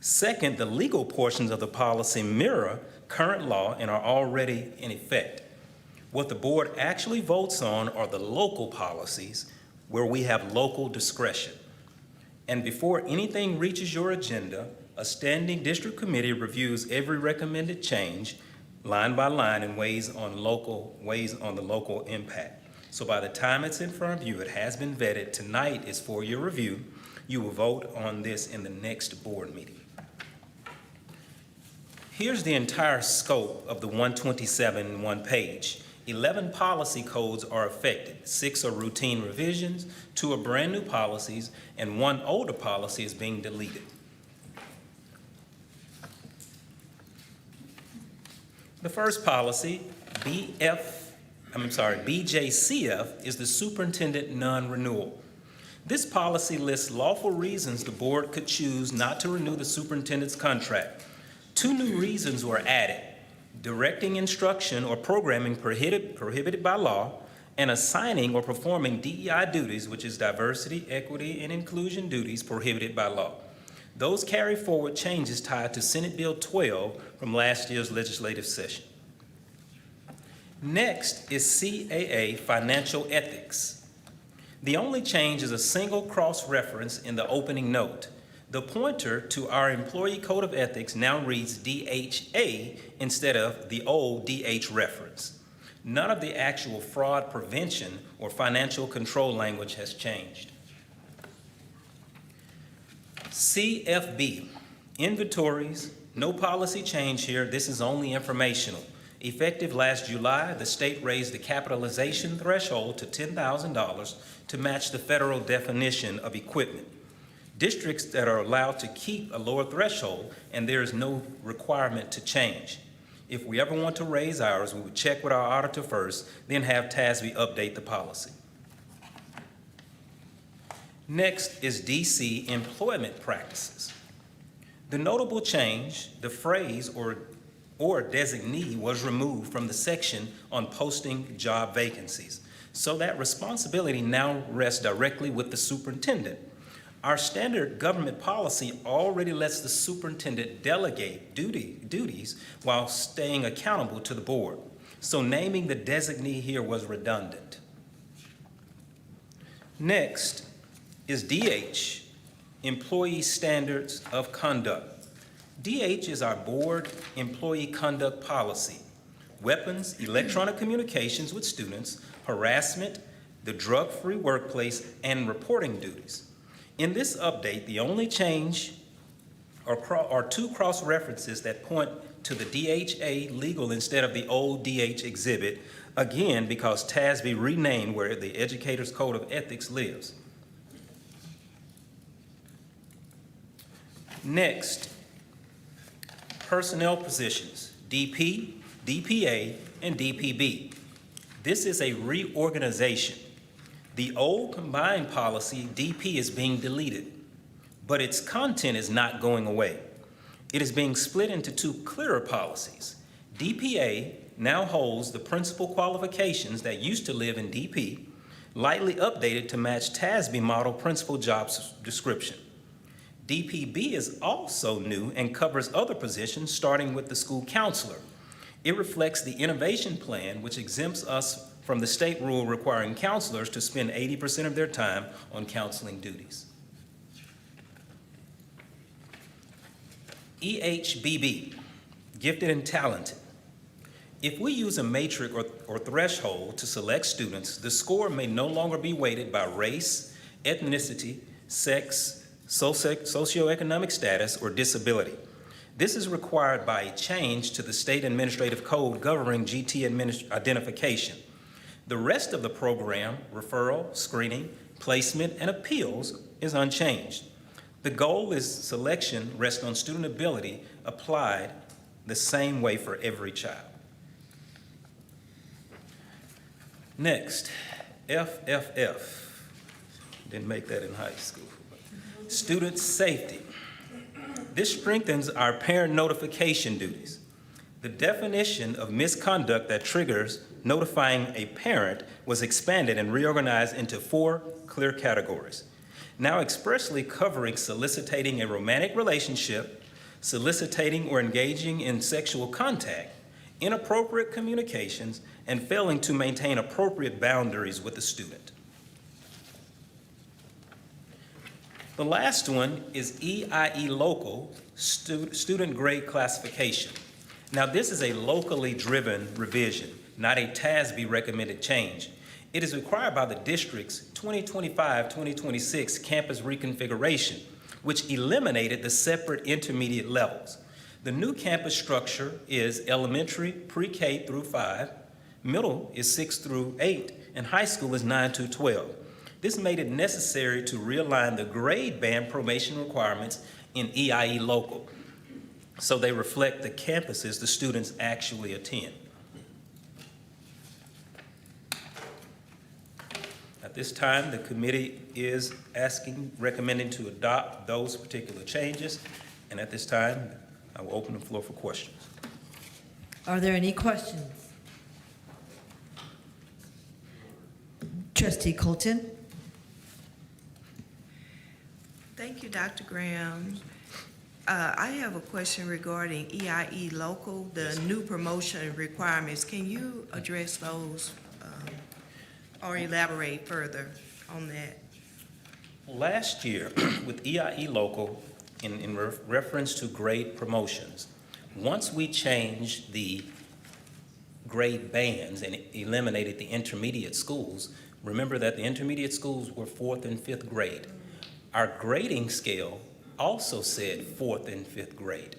Second, the legal portions of the policy mirror current law and are already in effect. What the board actually votes on are the local policies where we have local discretion. And before anything reaches your agenda, a standing district committee reviews every recommended change line by line and weighs on the local impact. So by the time it's in front of you, it has been vetted. Tonight is for your review. You will vote on this in the next board meeting. Here's the entire scope of the 127 in one page. 11 policy codes are affected. 6 are routine revisions, 2 are brand new policies, and 1 older policy is being deleted. The first policy, BJCF, is the superintendent non-renewal. This policy lists lawful reasons the board could choose not to renew the superintendent's contract. 2 new reasons were added: directing instruction or programming prohibited by law, and assigning or performing DEI duties, which is diversity, equity, and inclusion duties prohibited by law. Those carry forward changes tied to Senate Bill 12 from last year's legislative session. Next is CAA financial ethics. The only change is a single cross-reference in the opening note. The pointer to our employee code of ethics now reads DHA instead of the old DH reference. None of the actual fraud prevention or financial control language has changed. CFB, inventories, no policy change here. This is only informational. Effective last July, the state raised the capitalization threshold to $10,000 to match the federal definition of equipment. Districts that are allowed to keep a lower threshold, and there is no requirement to change. If we ever want to raise ours, we would check with our auditor first, then have TASB update the policy. Next is DC employment practices. The notable change, the phrase or designee was removed from the section on posting job vacancies, so that responsibility now rests directly with the superintendent. Our standard government policy already lets the superintendent delegate duties while staying accountable to the board. So naming the designee here was redundant. Next is DH, Employee Standards of Conduct. DH is our board employee conduct policy. Weapons, electronic communications with students, harassment, the drug-free workplace, and reporting duties. In this update, the only change are two cross-references that point to the DHA legal instead of the old DH exhibit, again, because TASB renamed where the Educator's Code of Ethics lives. Next, personnel positions, DP, DPA, and DPB. This is a reorganization. The old combined policy, DP, is being deleted, but its content is not going away. It is being split into two clearer policies. DPA now holds the principal qualifications that used to live in DP, lightly updated to match TASB model principal job description. DPB is also new and covers other positions, starting with the school counselor. It reflects the innovation plan, which exempts us from the state rule requiring counselors to spend 80% of their time on counseling duties. EHBB, gifted and talented. If we use a matrix or threshold to select students, the score may no longer be weighted by race, ethnicity, sex, socioeconomic status, or disability. This is required by a change to the state administrative code governing GT identification. The rest of the program, referral, screening, placement, and appeals, is unchanged. The goal is selection rests on student ability applied the same way for every child. Next, FFF. Didn't make that in high school. Student safety. This strengthens our parent notification duties. The definition of misconduct that triggers notifying a parent was expanded and reorganized into 4 clear categories, now expressly covering soliciting a romantic relationship, soliciting or engaging in sexual contact, inappropriate communications, and failing to maintain appropriate boundaries with the student. The last one is EIE local, student grade classification. Now, this is a locally driven revision, not a TASB recommended change. It is required by the district's 2025-2026 campus reconfiguration, which eliminated the separate intermediate levels. The new campus structure is elementary, pre-K through 5, middle is 6 through 8, and high school is 9 to 12. This made it necessary to realign the grade band probation requirements in EIE local, so they reflect the campuses the students actually attend. At this time, the committee is recommending to adopt those particular changes, and at this time, I will open the floor for questions. Are there any questions? Trustee Colton? Thank you, Dr. Graham. I have a question regarding EIE local, the new promotion requirements. Can you address those or elaborate further? on that? Last year, with EIE Local, in reference to grade promotions, once we changed the grade bands and eliminated the intermediate schools, remember that the intermediate schools were 4th and 5th grade. Our grading scale also said 4th and 5th grade.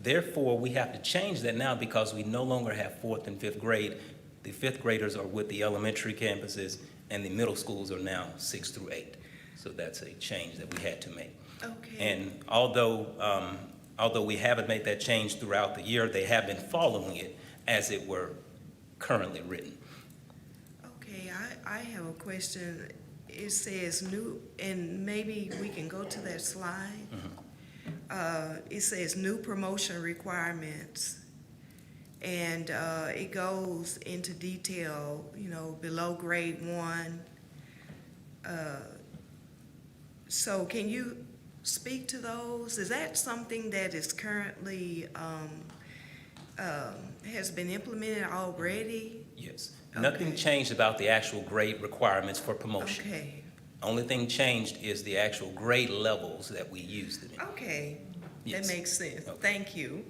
Therefore, we have to change that now because we no longer have 4th and 5th grade. The 5th graders are with the elementary campuses, and the middle schools are now 6 through 8. So that's a change that we had to make. Okay. And although we haven't made that change throughout the year, they have been following it as it were currently written. Okay, I have a question. It says new, and maybe we can go to that slide. It says new promotion requirements. And it goes into detail, you know, below grade 1. So can you speak to those? Is that something that is currently, has been implemented already? Yes. Nothing changed about the actual grade requirements for promotion. Okay, Only thing changed is the actual grade levels that we used them in. okay, Yes. that makes sense. Okay. Thank you.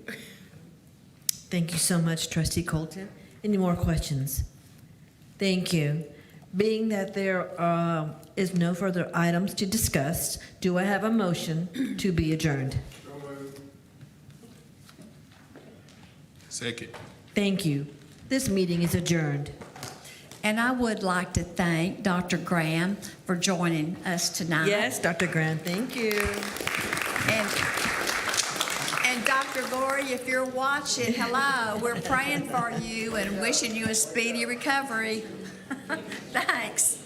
Thank you so much, Trustee Colton. Any more questions? Thank you. Being that there is no further items to discuss, do I have a motion to be adjourned? Second. Thank you. This meeting is adjourned. And I would like to thank Dr. Graham for joining us tonight. Yes, Dr. Grant, thank you. And Dr. Lori, if you're watching, hello, we're praying for you and wishing you a speedy recovery. Thanks.